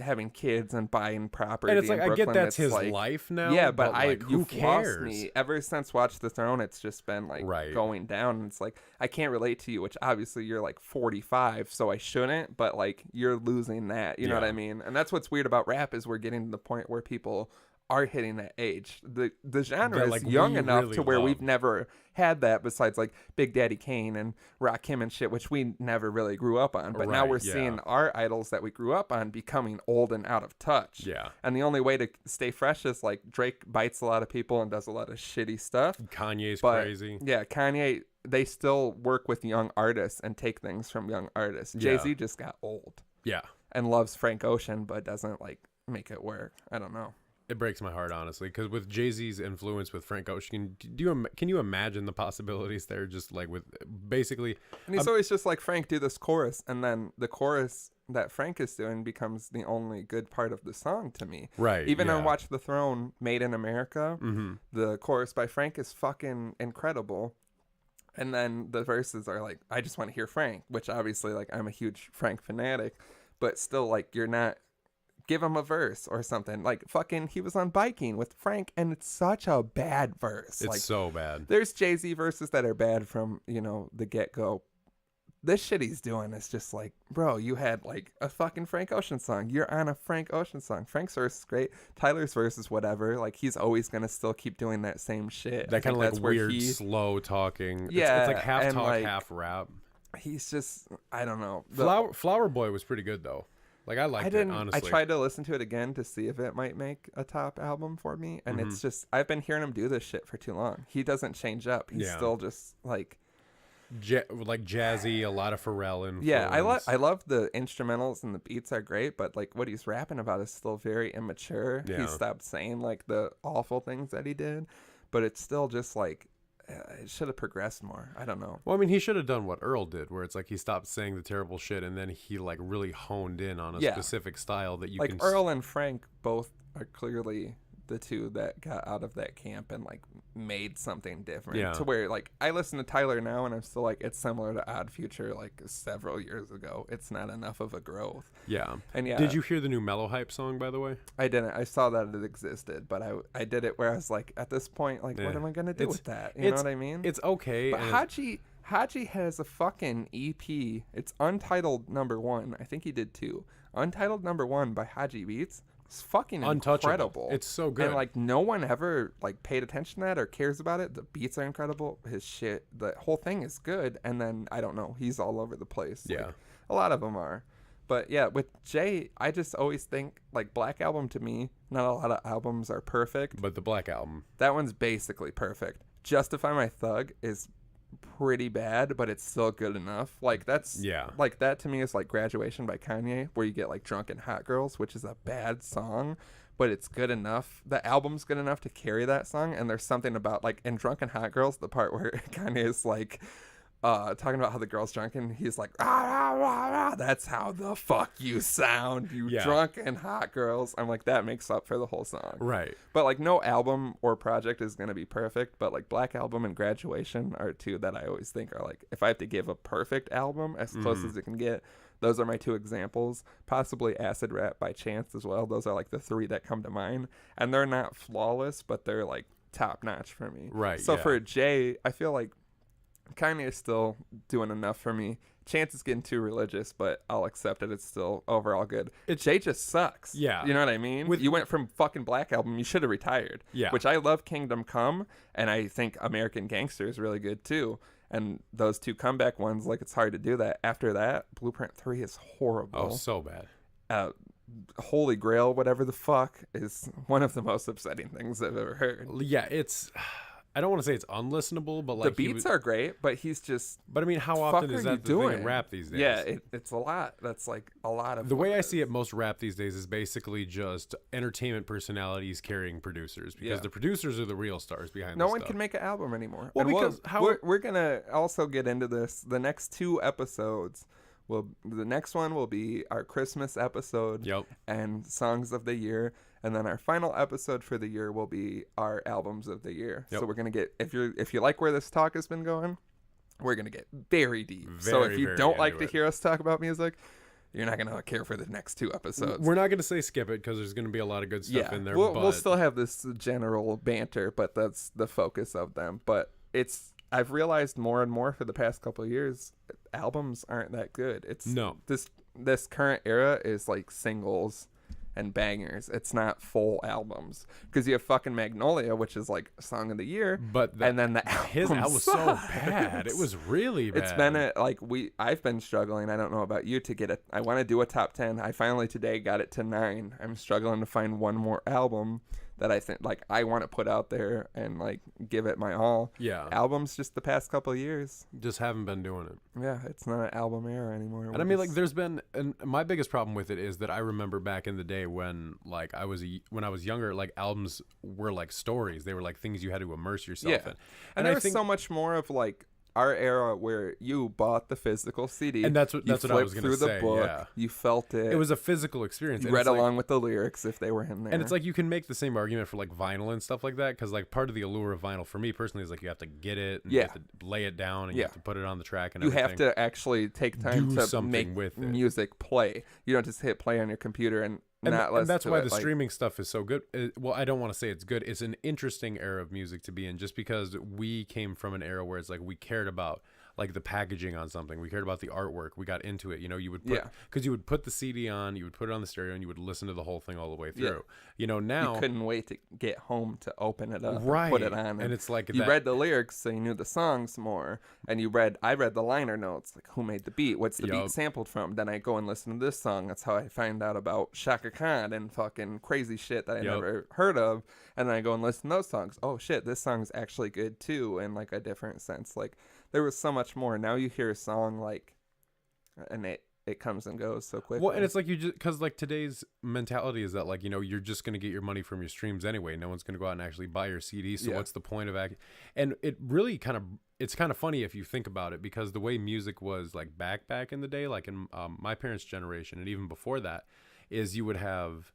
S1: having kids and buying property.
S2: and it's like
S1: in
S2: I get
S1: Brooklyn.
S2: that's
S1: It's
S2: his
S1: like,
S2: life now.
S1: yeah, but
S2: like, who
S1: you've
S2: cares?
S1: lost me. Ever since Watch the Throne, it's just been like
S2: Right.
S1: going down. And it's like I can't relate to you, which obviously you're like 45, so I shouldn't. But like you're losing that. You know what
S2: Yeah.
S1: I mean? And that's what's weird about rap is we're getting to the point where people are hitting that age. The genre
S2: That,
S1: is
S2: like,
S1: young
S2: we
S1: enough
S2: really
S1: to where we've
S2: love.
S1: never had that besides like Big Daddy Kane and Rakim and shit, which we never really grew up on. But now
S2: Right,
S1: we're
S2: yeah.
S1: seeing our idols that we grew up on becoming old and out of touch.
S2: Yeah.
S1: And the only way to stay fresh is like Drake bites a lot of people and does a lot of shitty stuff.
S2: Kanye's
S1: But
S2: crazy.
S1: yeah, Kanye, they still work with young artists and take things from young artists.
S2: Yeah.
S1: Jay-Z just got old
S2: Yeah.
S1: and loves Frank Ocean, but doesn't like make it work. I don't know.
S2: It breaks my heart, honestly, because with Jay-Z's influence with Frank Ocean, can you imagine the possibilities there? Just like with basically,
S1: And he's always just like, Frank, do this chorus. And then the chorus that Frank is doing becomes the only good part of the song to me.
S2: right?
S1: Even
S2: yeah.
S1: on Watch the Throne, Made in America,
S2: Mhm.
S1: the chorus by Frank is fucking incredible. And then the verses are like, I just want to hear Frank, which obviously, like, I'm a huge Frank fanatic, but still, like, you're not, give him a verse or something. Like, fucking, he was on Biking with Frank, and it's such a bad verse.
S2: It's
S1: like,
S2: so bad.
S1: there's Jay-Z verses that are bad from, the get-go. This shit he's doing is just like, bro, you had like a fucking Frank Ocean song. You're on a Frank Ocean song. Frank's verse is great. Tyler's verse is whatever. Like, he's always going to still keep doing that same shit.
S2: That kind of like
S1: that's where
S2: weird, slow talking.
S1: Yeah,
S2: it's like half
S1: and,
S2: talk,
S1: like,
S2: half rap.
S1: He's just, I don't know.
S2: Flower Boy was pretty good though. Like I liked it, honestly.
S1: I tried to listen to it again to see if it might make a top album for me. And
S2: Mm-hmm.
S1: it's just, I've been hearing him do this shit for too long. He doesn't change up. He's
S2: Yeah.
S1: still just like,
S2: like jazzy, a lot of Pharrell influence.
S1: yeah, I love the instrumentals and the beats are great, but like what he's rapping about is still very immature.
S2: Yeah.
S1: He stopped saying like the awful things that he did, but it's still just like it should have progressed more. I don't know.
S2: Well, I mean, he should have done what Earl did, where it's like he stopped saying the terrible shit, and then he like really honed in on a
S1: Yeah.
S2: specific style that you
S1: Like
S2: can.
S1: Earl and Frank both are clearly the two that got out of that camp and like made something different.
S2: Yeah.
S1: To where like I listen to Tyler now and I'm still like it's similar to Odd Future like several years ago. It's not enough of a growth.
S2: Yeah.
S1: And yeah,
S2: Did you hear the new Mellow Hype song, by the way?
S1: I didn't. I saw that it existed, but I did it where I was like, at this point, like, what
S2: Yeah.
S1: am I gonna do
S2: It's-
S1: with that? You know what I mean?
S2: It's okay.
S1: But
S2: and
S1: Haji has a fucking EP. It's Untitled #1. I think he did 2. Untitled #1 by Haji Beats. It's fucking
S2: Untouchable.
S1: incredible.
S2: It's so good.
S1: And like no one ever like paid attention to that or cares about it. The beats are incredible. His shit, the whole thing is good. And then I don't know, he's all over the place.
S2: Yeah.
S1: Like, a lot of them are. But yeah, with Jay, I just always think like Black Album to me, not a lot of albums are perfect.
S2: but the Black Album.
S1: That one's basically perfect. Justify My Thug is pretty bad, but it's still good enough. Like that's
S2: Yeah.
S1: like that to me is like Graduation by Kanye, where you get like Drunk and Hot Girls, which is a bad song, but it's good enough. The album's good enough to carry that song, and there's something about like in Drunk and Hot Girls, the part where Kanye is like talking about how the girl's drunk and he's like, that's how the fuck you sound, you
S2: Yeah.
S1: drunk and hot girls. I'm like, that makes up for the whole song.
S2: Right.
S1: But like no album or project is going to be perfect, but like Black Album and Graduation are two that I always think are like, if I have to give a perfect album as close as it can get, Those are my two examples. Possibly Acid Rap by Chance as well. Those are like the three that come to mind. And they're not flawless, but they're like top notch for me.
S2: Right.
S1: So
S2: yeah.
S1: for Jay, I feel like Kanye is still doing enough for me. Chance is getting too religious, but I'll accept it. It's still overall good. Jay just sucks.
S2: Yeah.
S1: You know what I mean? You went from fucking Black Album. You should have retired.
S2: Yeah.
S1: Which I love Kingdom Come, and I think American Gangster is really good too. And those two comeback ones, like, it's hard to do that. After that, Blueprint 3 is horrible.
S2: Oh, so bad.
S1: Holy Grail, whatever the fuck, is one of the most upsetting things I've ever heard.
S2: Yeah, it's... I don't want to say it's unlistenable, but like
S1: the beats are great, but he's just...
S2: But I mean, how often is that the thing in rap these days?
S1: Yeah, it's a lot. That's like a lot of...
S2: The way I see it, most rap these days is basically just entertainment personalities carrying producers, because the producers are the real stars behind
S1: no
S2: this
S1: one
S2: stuff.
S1: can make an album anymore.
S2: Well,
S1: and
S2: because
S1: we're going to also get into this. The next two episodes... the next one will be our Christmas episode and songs of the year, and then our final episode for the year will be our albums of the year. So we're gonna get, if you like where this talk has been going, we're gonna get very deep. So if you don't like to hear us talk about music, you're not gonna care for the next two episodes.
S2: We're not gonna say skip it, because there's gonna be a lot of good stuff in there.
S1: We'll still have this general banter, but that's the focus of them. But I've realized more and more for the past couple of years, albums aren't that good. This current era is like singles and bangers. It's not full albums, because you have fucking Magnolia, which is like song of the year, and then
S2: his album was so bad. It was really bad.
S1: It's been I've been struggling. I don't know about you, to get I want to do a top 10. I finally today got it to 9. I'm struggling to find one more album that I think like I want to put out there and like give it my all.
S2: Yeah.
S1: Albums just the past couple of years
S2: just haven't been doing it.
S1: Yeah, it's not an album era anymore.
S2: And I mean, like, there's been, and my biggest problem with it is that I remember back in the day when like when I was younger, like albums were like stories. They were like things you had to immerse yourself in.
S1: And there was so much more of like our era where you bought the physical CD,
S2: and that's what I was going to say.
S1: Through the book, you felt it.
S2: It was a physical experience.
S1: You read along with the lyrics if they were in there.
S2: And it's like you can make the same argument for like vinyl and stuff like that, because like part of the allure of vinyl for me personally is like you have to get it, and you have to lay it down, and you have to put it on the track, and everything.
S1: You have to actually take time to make
S2: with
S1: music play. You don't just hit play on your computer and
S2: that's why the streaming stuff is so good. Well, I don't want to say it's good. It's an interesting era of music to be in, just because we came from an era where it's like we cared about like the packaging on something. We cared about the artwork. We got into it. You know, you would put, because you would put the CD on, you would put it on the stereo, and you would listen to the whole thing all the way through. You know, now
S1: you couldn't wait to get home to open it up,
S2: right?
S1: And put it on,
S2: and it's like
S1: you read the lyrics, so you knew the songs more, and I read the liner notes, like who made the beat, what's the beat sampled from. Then I go and listen to this song. That's how I find out about Shaka Khan and fucking crazy shit that I never heard of. And then I go and listen to those songs. Oh shit, this song's actually good too, in like a different sense. Like there was so much more. Now you hear a song like, and it comes and goes so quickly.
S2: Well, and it's like you just, because like today's mentality is that like, you know, you're just going to get your money from your streams anyway. No one's going to go out and actually buy your CD. So what's the point of and it really it's kind of funny if you think about it, because the way music was like back in the day, like in my parents' generation, and even before that, is you would have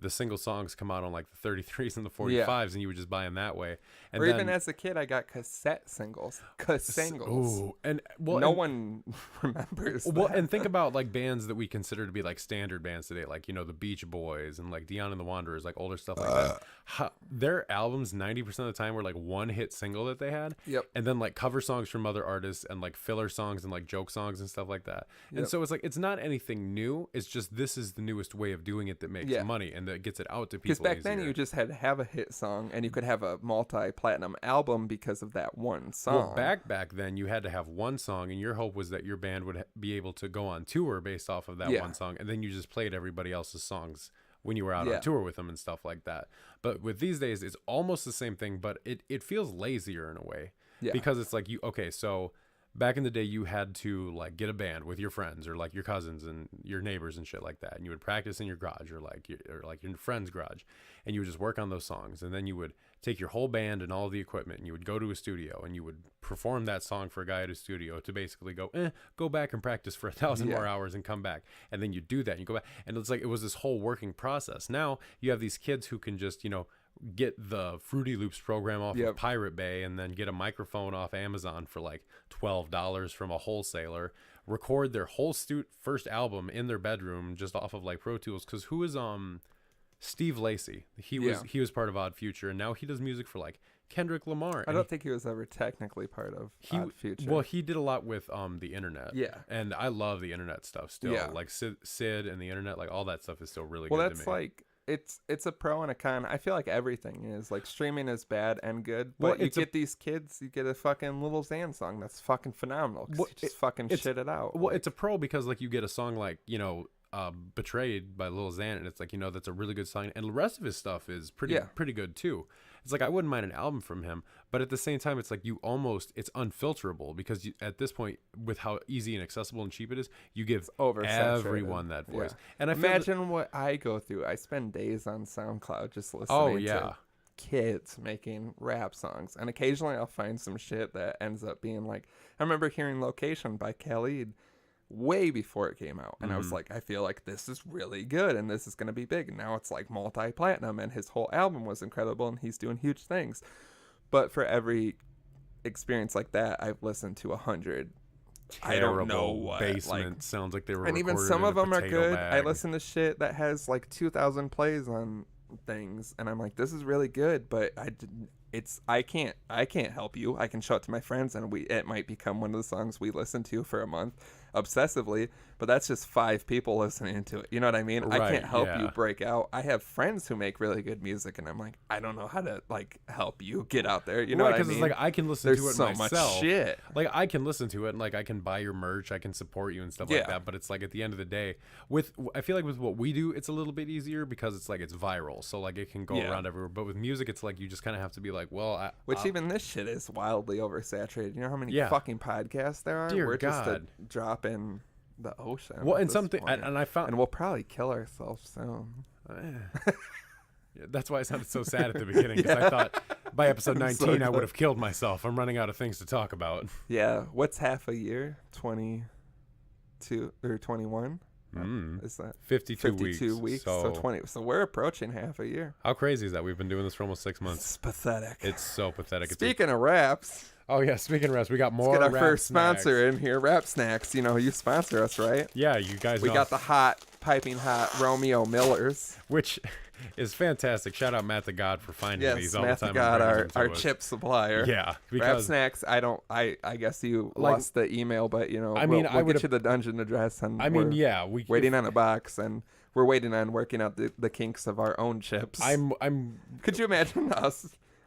S2: the single songs come out on like the 33s and the 45s, and you would just buy them that way. And
S1: even as a kid, I got cassette singles.
S2: Ooh, and
S1: no one remembers that.
S2: Well, and think about like bands that we consider to be like standard bands today, like, you know, the Beach Boys and like Dion and the Wanderers, like older stuff like that. Their albums 90% of the time were like one hit single that they had, and then like cover songs from other artists and like filler songs and like joke songs and stuff like that. And so it's like it's not anything new. It's just this is the newest way of doing it that makes money and that gets it out to people.
S1: Because back then you just had to have a hit song, and you could have a multi-platinum album because of that one song.
S2: Well, back then you had to have one song, and your hope was that your band would be able to go on tour based off of that one song, and then you just played everybody else's songs when you were out on tour with them and stuff like that. But with these days, it's almost the same thing, but it feels lazier in a way, because it's like so back in the day, you had to like get a band with your friends or like your cousins and your neighbors and shit like that, and you would practice in your garage or like your friend's garage, and you would just work on those songs, and then you would take your whole band and all the equipment, and you would go to a studio and you would perform that song for a guy at a studio to basically go back and practice for 1,000 more hours and come back, and then you do that and you go back, and it's like it was this whole working process. Now you have these kids who can just, you know, get the Fruity Loops program off of Pirate Bay, and then get a microphone off Amazon for like $12 from a wholesaler, record their whole first album in their bedroom just off of like Pro Tools. Because who is Steve Lacy? He was part of Odd Future, and now he does music for like Kendrick Lamar.
S1: I don't think he was ever technically part of Odd Future.
S2: Well, he did a lot with the internet.
S1: Yeah.
S2: And I love the internet stuff still.
S1: Yeah.
S2: Like Sid and the internet, like all that stuff is still really
S1: well,
S2: good to me.
S1: that's like it's a pro and a con. I feel like everything is like streaming is bad and good, but
S2: Well,
S1: you get these kids, you get a fucking Little Xan song that's fucking phenomenal. 'Cause you just fucking shit it out.
S2: Well, it's a pro because like you get a song like, you know, Betrayed by Lil Xan, and it's like, you know, that's a really good song, and the rest of his stuff is pretty good too. It's like I wouldn't mind an album from him, but at the same time it's like it's unfilterable because at this point, with how easy and accessible and cheap it is, you give everyone that voice. And I
S1: imagine what I go through. I spend days on SoundCloud just listening to kids making rap songs, and occasionally I'll find some shit that ends up being like, I remember hearing Location by Khalid way before it came out, and I was like, I feel like this is really good and this is going to be big, and now it's like multi-platinum, and his whole album was incredible and he's doing huge things. But for every experience like that, I've listened to 100 I don't know what
S2: basement like, sounds like they were,
S1: and even some of them are good bag. I listen to shit that has like 2,000 plays on things, and I'm like, this is really good, but I can't help you. I can show it to my friends, and it might become one of the songs we listen to for a month obsessively, but that's just 5 people listening to it. You know what I mean? Right, I can't help you break out. I have friends who make really good music, and I'm like, I don't know how to like help you get out there. You know what I mean?
S2: Because it's like I can listen to it
S1: so
S2: myself.
S1: Much shit.
S2: Like I can listen to it, and like I can buy your merch, I can support you and stuff like that. But it's like at the end of the day, I feel like with what we do, it's a little bit easier because it's like it's viral, so like it can go around everywhere. But with music, it's like you just kind of have to be like, well,
S1: even this shit is wildly oversaturated. You know how many fucking podcasts there are?
S2: We're just a
S1: drop in the ocean.
S2: Well, and something, and I found,
S1: and we'll probably kill ourselves soon.
S2: That's why I sounded so sad at the beginning, because I thought by episode 19 I would have killed myself. I'm running out of things to talk about.
S1: Yeah, what's half a year? 22 or 21? Is that
S2: 52
S1: weeks? So 20. So we're approaching half a year.
S2: How crazy is that? We've been doing this for almost 6 months.
S1: It's pathetic.
S2: It's so pathetic.
S1: Speaking of raps.
S2: Oh yeah, speaking of raps, we got more.
S1: Let's get our
S2: rap
S1: first
S2: snacks.
S1: sponsor in here, Rap Snacks. You know, you sponsor us, right?
S2: Yeah, you guys.
S1: We got the piping hot Romeo Millers,
S2: which is fantastic. Shout out Matt the God for finding these all
S1: Matt
S2: the time.
S1: Matt the God, our chip supplier.
S2: Yeah,
S1: Rap Snacks. I guess you lost the email, but you know, we'll get you the dungeon address, and
S2: we're
S1: waiting on a box, and we're waiting on working out the kinks of our own chips.
S2: Could
S1: you imagine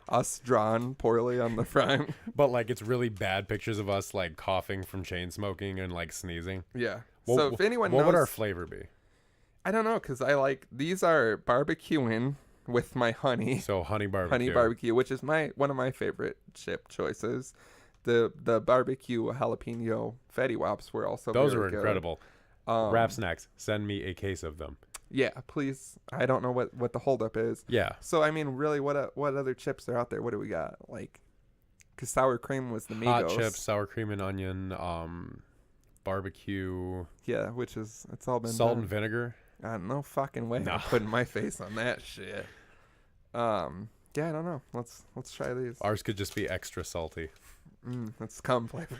S1: us drawn poorly on the front?
S2: But like it's really bad pictures of us like coughing from chain smoking and like sneezing.
S1: Yeah. So if anyone knows,
S2: what would our flavor be?
S1: I don't know, because these are barbecuing with my honey.
S2: So honey barbecue.
S1: Honey barbecue, which is one of my favorite chip choices. The barbecue jalapeno Fetty Wops were also
S2: those
S1: very
S2: are
S1: good.
S2: Incredible. Rap Snacks, send me a case of them.
S1: Yeah, please. I don't know what the holdup is.
S2: Yeah.
S1: So I mean, really, what other chips are out there? What do we got? Like, because sour cream was the Migos.
S2: Hot chips, sour cream and onion, barbecue.
S1: Yeah, which is it's all been
S2: salt
S1: done.
S2: And vinegar.
S1: No fucking way. I'm putting my face on that shit. Yeah, I don't know. Let's try these.
S2: Ours could just be extra salty.
S1: That's cum flavor.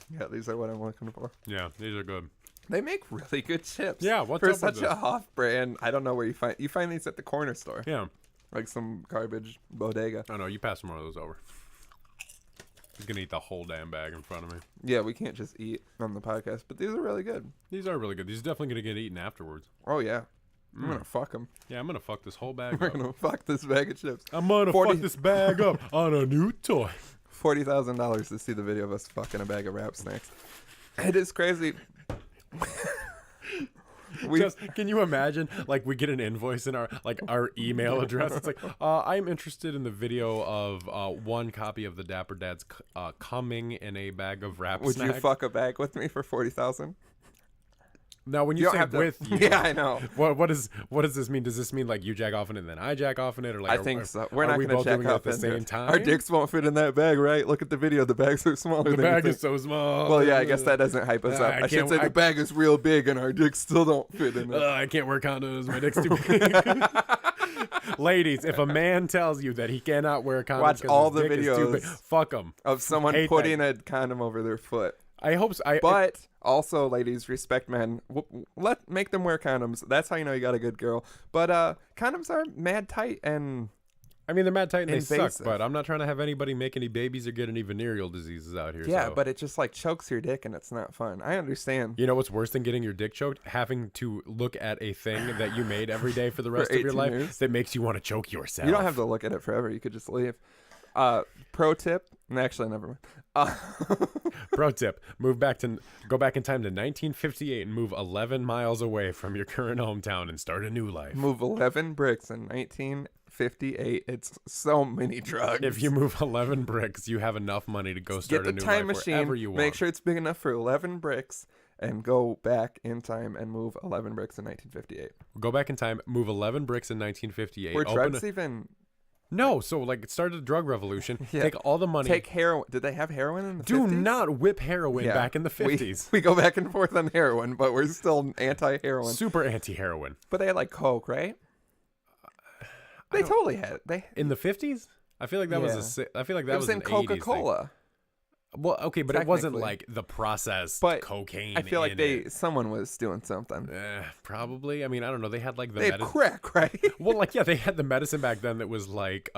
S1: Yeah, these are what I'm looking for.
S2: Yeah, these are good.
S1: They make really good chips.
S2: Yeah, what's
S1: for
S2: up
S1: such
S2: with
S1: a
S2: this?
S1: off-brand? I don't know where you find these at the corner store.
S2: Yeah,
S1: like some garbage bodega.
S2: I know. You pass one of those over. He's gonna eat the whole damn bag in front of me.
S1: Yeah, we can't just eat on the podcast, but these are really good.
S2: These are really good. These are definitely gonna get eaten afterwards.
S1: Oh yeah, I'm gonna fuck them.
S2: Yeah, I'm gonna fuck this whole bag.
S1: We're gonna fuck this bag of chips.
S2: I'm gonna fuck this bag up on a new toy.
S1: $40,000 to see the video of us fucking a bag of Rap Snacks. It is crazy.
S2: Can you imagine? Like we get an invoice in our email address. It's like, I'm interested in the video of 1 copy of the Dapper Dads coming in a bag of Rap Snacks.
S1: Would you fuck a bag with me for $40,000?
S2: Now, when you say with you,
S1: yeah, I know.
S2: What does this mean? Does this mean like you jack off in it and then I jack off in it, or like
S1: I think so? We're not going to jack off
S2: at the same time.
S1: Our dicks won't fit in that bag, right? Look at the video. The bags are smaller.
S2: The bag is so small.
S1: Well, yeah, I guess that doesn't hype us up. I should say the bag is real big and our dicks still don't fit in it.
S2: I can't wear condoms. My dick's too big. Ladies, if a man tells you that he cannot wear a condom,
S1: watch all the
S2: dick is too big,
S1: videos
S2: fuck him.
S1: of someone putting a condom over their foot.
S2: I hope so.
S1: But also, ladies, respect men. Make them wear condoms. That's how you know you got a good girl. But condoms are mad tight and
S2: I mean, they're mad tight and they
S1: invasive.
S2: suck, but I'm not trying to have anybody make any babies or get any venereal diseases out here.
S1: Yeah,
S2: so.
S1: but it just like chokes your dick and it's not fun. I understand.
S2: You know what's worse than getting your dick choked? Having to look at a thing that you made every day for the rest of your life
S1: years.
S2: that makes you want to choke yourself.
S1: You don't have to look at it forever. You could just leave. Pro tip. Actually, never mind.
S2: Pro tip: go back in time to 1958 and move 11 miles away from your current hometown and start a new life.
S1: Move 11 bricks in 1958. It's so many drugs.
S2: If you move 11 bricks, you have enough money to go start a new life wherever you want.
S1: Make sure it's big enough for 11 bricks and go back in time and move 11 bricks in 1958.
S2: Go back in time, move 11 bricks in 1958.
S1: Were drugs even...
S2: No, so like it started a drug revolution.
S1: Yeah.
S2: Take all the money.
S1: Take heroin. Did they have heroin in the 50s?
S2: Do not whip heroin
S1: Yeah.
S2: back in the 50s.
S1: We go back and forth on heroin, but we're still anti-heroin.
S2: Super anti-heroin.
S1: But they had like coke, right? They totally had it. They
S2: In the 50s? I feel like that was I feel like that
S1: it was in
S2: an 80s thing.
S1: Coca-Cola.
S2: Well, okay, but it wasn't
S1: Technically.
S2: like the processed
S1: But
S2: cocaine.
S1: I feel like
S2: in it.
S1: someone was doing something.
S2: Probably. I mean, I don't know. They had like the
S1: They had
S2: medicine.
S1: crack, right?
S2: Well, like they had the medicine back then that was like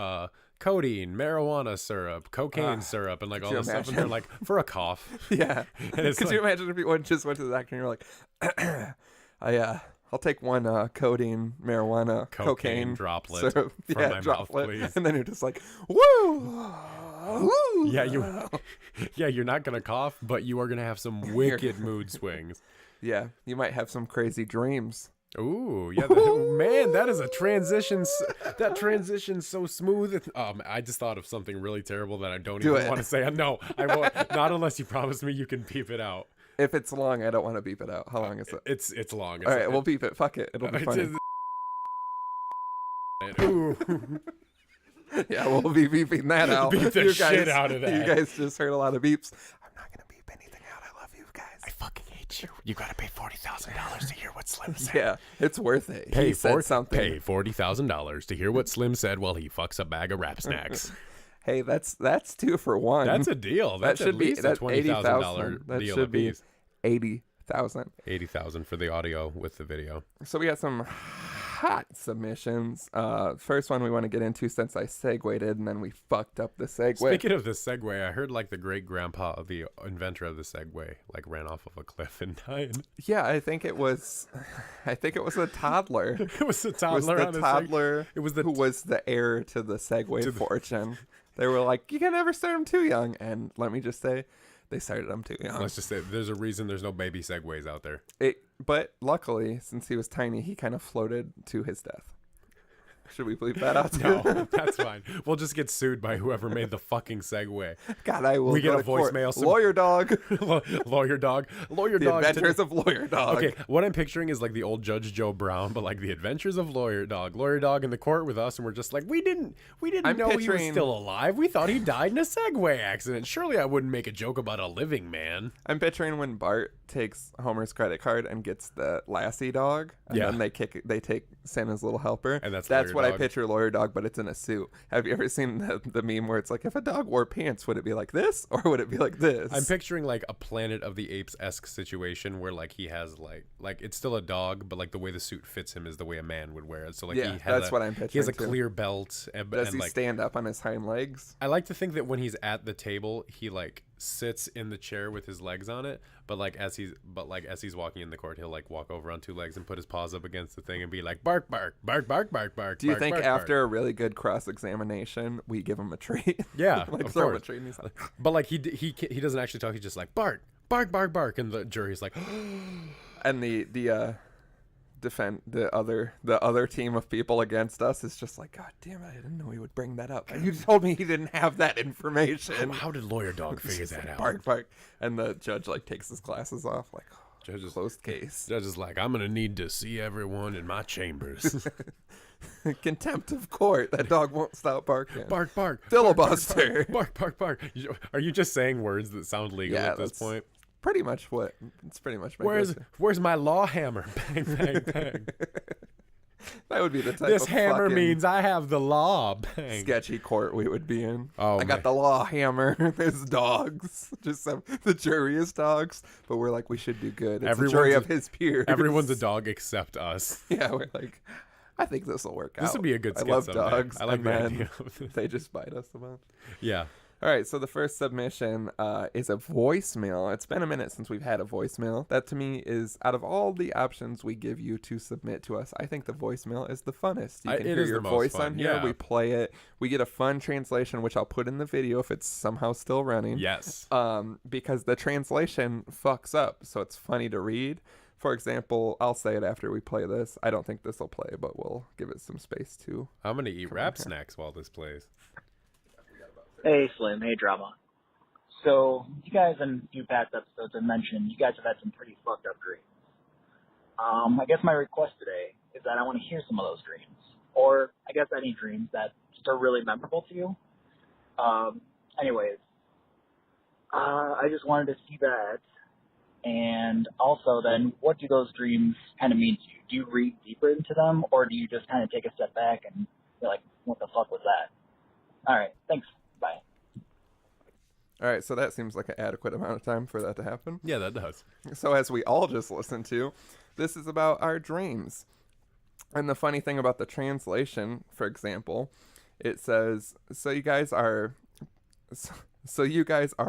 S2: codeine, marijuana syrup, cocaine syrup, and like all
S1: you
S2: this stuff. And
S1: imagine?
S2: they're like for a cough.
S1: Yeah.
S2: And it's
S1: Could
S2: like,
S1: you imagine if you just went to the doctor and you're like, I'll take one codeine, marijuana, cocaine
S2: droplet
S1: syrup.
S2: from my mouth, please.
S1: And then you're just like, woo! Woo!
S2: Yeah, you're not gonna cough, but you are gonna have some wicked mood swings.
S1: Yeah, you might have some crazy dreams.
S2: Ooh, yeah, man, that is a transition. That transition's so smooth. I just thought of something really terrible that I don't even want to say. No, I won't. Not unless you promise me you can beep it out.
S1: If it's long, I don't want to beep it out. How long is it?
S2: It's long.
S1: All right, we'll beep it. Fuck it. It'll be funny.
S2: Ooh.
S1: Yeah, we'll be beeping that out.
S2: Beep the shit out of that.
S1: You guys just heard a lot of beeps. I'm not gonna beep anything out. I love you guys.
S2: I fucking hate you. You gotta pay $40,000 to hear what Slim said.
S1: Yeah, it's worth it.
S2: Pay
S1: He said something.
S2: Pay $40,000 to hear what Slim said while he fucks a bag of rap snacks.
S1: Hey, that's 2 for 1.
S2: That's a deal. That's
S1: that should
S2: at least
S1: be
S2: a $20,000
S1: That
S2: deal
S1: should be
S2: apiece.
S1: 80,000.
S2: 80,000 for the audio with the video.
S1: So we got some hot submissions. First one we want to get into since I segued and then we fucked up the segue.
S2: Speaking of the Segway, I heard like the great grandpa of the inventor of the Segway like ran off of a cliff and died.
S1: Yeah, I think it was a toddler.
S2: It was a
S1: It was
S2: toddler.
S1: the
S2: on a
S1: toddler
S2: It was the
S1: who was the heir to the Segway fortune. They were like, you can never start him too young. And let me just say, they started him too young.
S2: Let's just say there's a reason there's no baby Segways out there.
S1: But luckily, since he was tiny, he kind of floated to his death. Should we bleep that out too?
S2: No, that's fine. We'll just get sued by whoever made the fucking Segway.
S1: God, I will.
S2: We
S1: go
S2: get a
S1: to court.
S2: voicemail.
S1: Lawyer dog.
S2: Lawyer dog.
S1: The Adventures of Lawyer Dog.
S2: Okay, what I'm picturing is like the old Judge Joe Brown, but like the Adventures of Lawyer Dog. Lawyer Dog in the court with us, and we're just like, we didn't know he was still alive. We thought he died in a Segway accident. Surely I wouldn't make a joke about a living man.
S1: I'm picturing when Bart takes Homer's credit card and gets the Lassie dog, and then they take Santa's little helper,
S2: and that's
S1: what
S2: Dog.
S1: I picture Lawyer Dog, but it's in a suit. Have you ever seen the meme where it's like, if a dog wore pants, would it be like this or would it be like this?
S2: I'm picturing like a Planet of the Apes-esque situation where like he has like it's still a dog, but like the way the suit fits him is the way a man would wear it. So like
S1: that's what I'm picturing.
S2: He has a
S1: too.
S2: clear belt, and
S1: Does he
S2: like
S1: stand up on his hind legs?
S2: I like to think that when he's at the table, he like sits in the chair with his legs on it, but as he's walking in the court, he'll like walk over on 2 legs and put his paws up against the thing and be like bark bark bark bark bark bark.
S1: Do you think
S2: bark,
S1: after a really good cross-examination we give him a treat?
S2: Yeah,
S1: like
S2: of
S1: throw him
S2: course.
S1: a treat and he's like,
S2: but like he doesn't actually talk. He's just like bark bark bark bark, and the jury's like
S1: and the other team of people against us is just like, God damn it, I didn't know he would bring that up. You told me he didn't have that information.
S2: how did Lawyer Dog figure that out?
S1: Bark, bark. And the judge like takes his glasses off, like, closed case.
S2: Judge is like, I'm gonna need to see everyone in my chambers.
S1: Contempt of court. That dog won't stop barking.
S2: Bark bark.
S1: Filibuster.
S2: Bark bark bark. Are you just saying words that sound legal at this point?
S1: Pretty much what it's pretty much.
S2: Where's my law hammer? Bang bang bang.
S1: That would be the type
S2: This
S1: of
S2: hammer
S1: fucking
S2: means I have the law. Bang.
S1: sketchy court we would be in.
S2: Oh,
S1: I got
S2: man.
S1: the law hammer. There's dogs. Just the jury is dogs, but we're like, we should do good. It's the jury of his peers.
S2: Everyone's a dog except us.
S1: Yeah, we're like, I think this will work out.
S2: This would be a good
S1: I
S2: skit
S1: love
S2: someday.
S1: dogs.
S2: I like
S1: and
S2: the
S1: then
S2: idea of this.
S1: they just bite us a bunch.
S2: Yeah.
S1: All right, so the first submission is a voicemail. It's been a minute since we've had a voicemail. That to me is, out of all the options we give you to submit to us, I think the voicemail is the funnest. You can
S2: It
S1: hear
S2: is
S1: your
S2: the most
S1: voice
S2: fun,
S1: on here.
S2: yeah.
S1: We play it. We get a fun translation, which I'll put in the video if it's somehow still running.
S2: Yes.
S1: Because the translation fucks up, so it's funny to read. For example, I'll say it after we play this. I don't think this will play, but we'll give it some space too.
S2: I'm going to eat wrap snacks while this plays.
S3: Hey, Slim. Hey, Drama. So, you guys in a few past episodes have mentioned you guys have had some pretty fucked up dreams. I guess my request today is that I want to hear some of those dreams. Or, I guess any dreams that just are really memorable to you. Anyways, I just wanted to see that. And also then, what do those dreams kind of mean to you? Do you read deeper into them, or do you just kind of take a step back and you're like, what the fuck was that? All right, thanks. Bye.
S1: All right, so that seems like an adequate amount of time for that to happen.
S2: Yeah, that does.
S1: So as we all just listened to, this is about our dreams. And the funny thing about the translation, for example, it says, so you guys are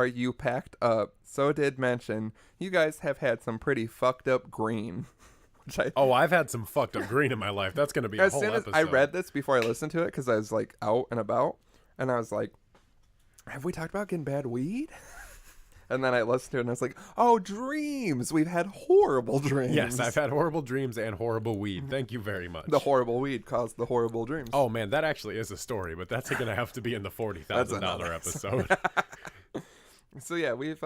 S1: you packed up. So did mention you guys have had some pretty fucked up green. Which
S2: I've had some fucked up green in my life. That's going to be a
S1: as
S2: whole
S1: soon as
S2: episode.
S1: I read this before I listened to it, because I was like out and about, and I was like, have we talked about getting bad weed? And then I listened to it and I was like, oh, dreams. We've had horrible dreams.
S2: Yes, I've had horrible dreams and horrible weed. Thank you very much.
S1: The horrible weed caused the horrible dreams.
S2: Oh, man, that actually is a story, but that's going to have to be in the $40,000 episode.
S1: So yeah, we've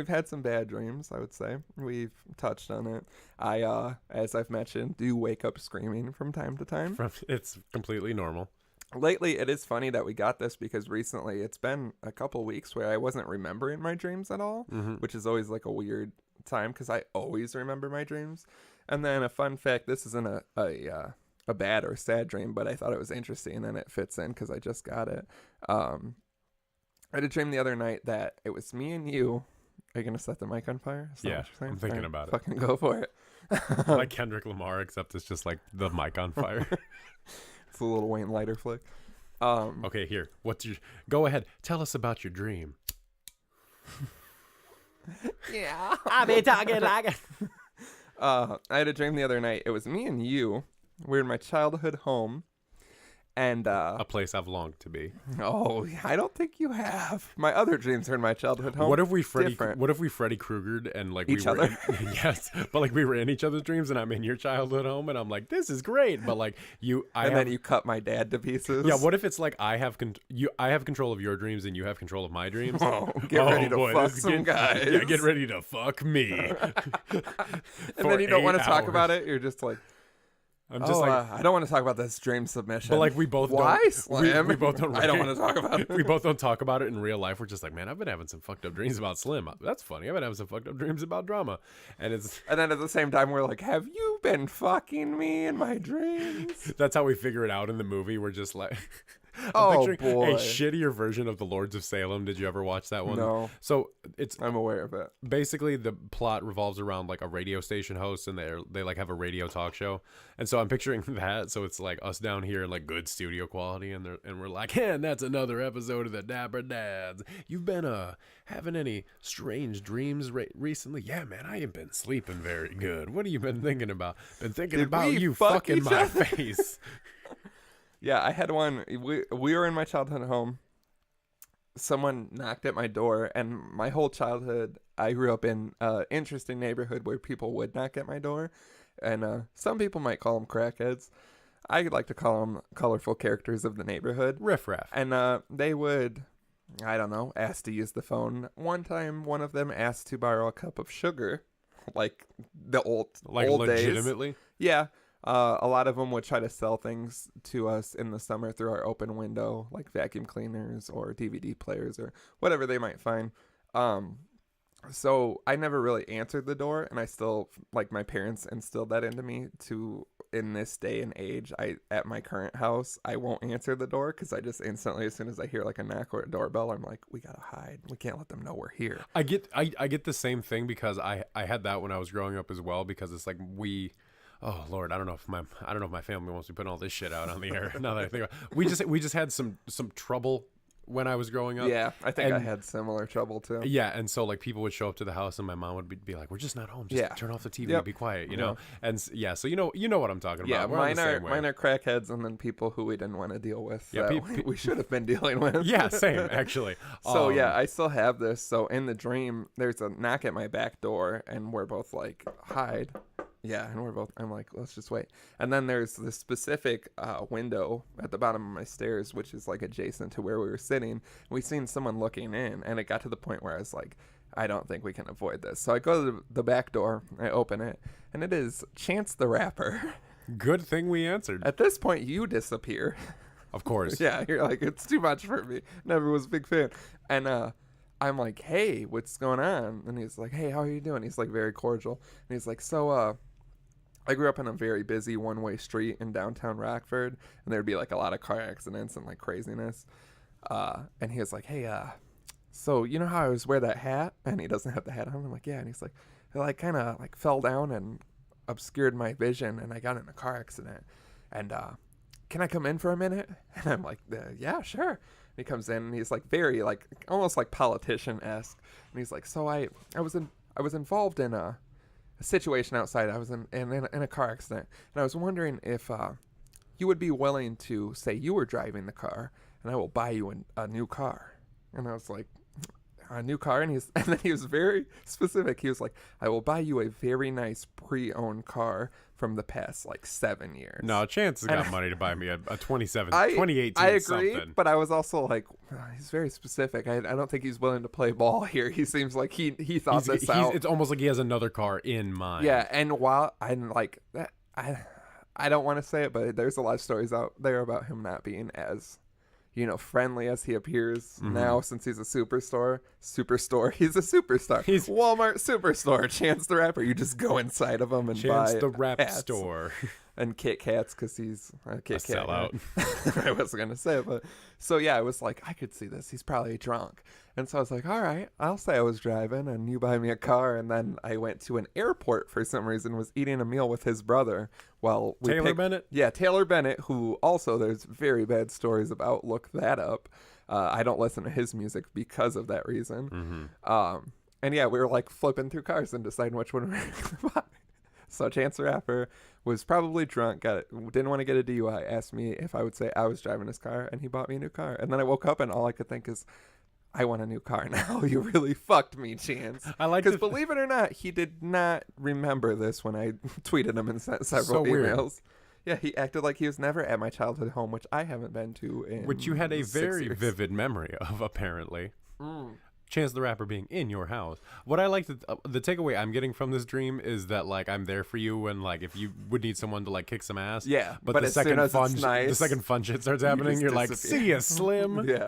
S1: had some bad dreams, I would say. We've touched on it. I as I've mentioned, do wake up screaming from time to time.
S2: It's completely normal.
S1: Lately, it is funny that we got this because recently it's been a couple weeks where I wasn't remembering my dreams at all, which is always like a weird time because I always remember my dreams. And then a fun fact, this isn't a bad or sad dream, but I thought it was interesting and it fits in because I just got it. I had a dream the other night that it was me and you. Are you going to set the mic on fire? Is that
S2: Yeah,
S1: what you're saying?
S2: I'm thinking
S1: All right,
S2: about it.
S1: Fucking go for it.
S2: Like Kendrick Lamar, except it's just like the mic on fire.
S1: It's a little Wayne lighter flick.
S2: Okay, here. Go ahead. Tell us about your dream.
S1: Yeah.
S2: I be talking like
S1: I had a dream the other night. It was me and you. We were in my childhood home. And
S2: a place I've longed to be.
S1: oh, I don't think you have. My other dreams are in my childhood home.
S2: What if we Freddy
S1: Different.
S2: Kruegered and like
S1: Each
S2: we were
S1: other?
S2: yes, but like we were in each other's dreams and I'm in your childhood home and I'm like, this is great, but like
S1: then you cut my dad to pieces.
S2: Yeah, what if it's like I have control of your dreams and you have control of my dreams?
S1: Oh, get ready to fuck some guys.
S2: Yeah, get ready to fuck me.
S1: And then you don't want to talk about it. You're just like,
S2: I'm just
S1: I don't want to talk about this dream submission.
S2: but like we both
S1: Why,
S2: don't,
S1: Slim?
S2: we both don't.
S1: I don't want to talk about it.
S2: We both don't talk about it in real life. We're just like, man, I've been having some fucked up dreams about Slim. That's funny. I've been having some fucked up dreams about Drama, and
S1: And then at the same time, we're like, have you been fucking me in my dreams?
S2: that's how we figure it out in the movie. We're just like.
S1: Oh,
S2: picturing
S1: boy.
S2: a shittier version of the Lords of Salem. Did you ever watch that one?
S1: No.
S2: So
S1: I'm aware of it.
S2: basically the plot revolves around like a radio station host and they like have a radio talk show. And so I'm picturing that. So it's like us down here in like good studio quality and we're like, and that's another episode of the Dapper Dads. You've been having any strange dreams recently? Yeah, man, I ain't been sleeping very good. What have you been thinking about? Been thinking
S1: Did
S2: about
S1: we
S2: you
S1: fuck
S2: fucking
S1: each
S2: my
S1: other?
S2: face.
S1: Yeah, I had one. We were in my childhood home. Someone knocked at my door, and my whole childhood, I grew up in an interesting neighborhood where people would knock at my door. And some people might call them crackheads. I like to call them colorful characters of the neighborhood.
S2: Riff raff.
S1: And they would, I don't know, ask to use the phone. One time, one of them asked to borrow a cup of sugar, like the old days.
S2: Legitimately?
S1: Yeah. A lot of them would try to sell things to us in the summer through our open window, like vacuum cleaners or DVD players or whatever they might find. So I never really answered the door, and I still, like, my parents instilled that into me to in this day and age, at my current house, I won't answer the door because I just instantly, as soon as I hear like a knock or a doorbell, I'm like, we gotta hide. We can't let them know we're here.
S2: I get the same thing because I had that when I was growing up as well, because it's like oh Lord, I don't know if my family wants to put all this shit out on the air. Now that I think about it. We just had some trouble when I was growing up.
S1: Yeah, I think I had similar trouble too.
S2: Yeah, and so like people would show up to the house and my mom would be like, "We're just not home. Just turn off the TV and be quiet," you know. And yeah, so you know what I'm talking about.
S1: Yeah,
S2: We're
S1: mine are crackheads, and then people who we didn't want to deal with.
S2: Yeah,
S1: we should have been dealing with.
S2: Yeah, same actually.
S1: So yeah, I still have this. So in the dream, there's a knock at my back door, and we're both like, hide. Yeah, and I'm like, let's just wait. And then there's this specific window at the bottom of my stairs, which is like adjacent to where we were sitting. We seen someone looking in, and it got to the point where I was like, I don't think we can avoid this. So I go to the back door, I open it, and it is Chance the Rapper.
S2: Good thing we answered.
S1: At this point, you disappear.
S2: Of course.
S1: Yeah, you're like, it's too much for me. Never was a big fan. And I'm like, hey, what's going on? And he's like, hey, how are you doing? He's like very cordial. And he's like, so I grew up in a very busy one-way street in downtown Rockford, and there'd be like a lot of car accidents and like craziness. And he was like, hey, so you know how I always wear that hat? And he doesn't have the hat on. I'm like, yeah. And he's like, it like kind of like fell down and obscured my vision, and I got in a car accident. And can I come in for a minute? And I'm like, yeah, sure. And he comes in, and he's like very like almost like politician-esque. And he's like, so I was involved in a situation outside. I was in a car accident, and I was wondering if you would be willing to say you were driving the car, and I will buy you a new car. And I was like, a new car? And then he was very specific. He was like, I will buy you a very nice pre-owned car from the past like 7 years.
S2: No, Chance has got money to buy me a 2018
S1: I agree,
S2: something.
S1: but I was also like, he's very specific. I don't think he's willing to play ball here. He seems like he thought this out.
S2: It's almost like he has another car in mind.
S1: Yeah, and while I'm like that, I don't want to say it, but there's a lot of stories out there about him not being as, friendly as he appears now, since he's a superstore. He's a superstar. He's Walmart Superstore. Chance the Rapper. You just go inside of him and
S2: Chance
S1: buy
S2: the Rap
S1: hats
S2: Store.
S1: And Kit Kats, because he's a Kit Kat
S2: sellout.
S1: I wasn't going to say it, but so yeah, I was like, I could see this. He's probably drunk. And so I was like, all right, I'll say I was driving and you buy me a car. And then I went to an airport for some reason, was eating a meal with his brother while we
S2: Taylor Bennett?
S1: Yeah, Taylor Bennett, who also there's very bad stories about. Look that up. I don't listen to his music because of that reason. And yeah, we were like flipping through cars and deciding which one we were going to buy. So Chance the Rapper was probably drunk, didn't want to get a DUI, asked me if I would say I was driving his car, and he bought me a new car. And then I woke up and all I could think is, I want a new car now. You really fucked me, Chance.
S2: I like
S1: because believe it or not, he did not remember this when I tweeted him and sent several emails. Yeah, he acted like he was never at my childhood home, which I haven't been to in
S2: which you had a
S1: 6
S2: very
S1: years.
S2: vivid memory of, apparently. Chance the Rapper being in your house. What I like the takeaway I'm getting from this dream is that like I'm there for you when like if you would need someone to like kick some ass.
S1: Yeah,
S2: but the
S1: as
S2: second
S1: soon as
S2: fun
S1: it's nice,
S2: the second fun shit starts happening, you're like,
S1: disappear.
S2: see ya, Slim.
S1: Yeah.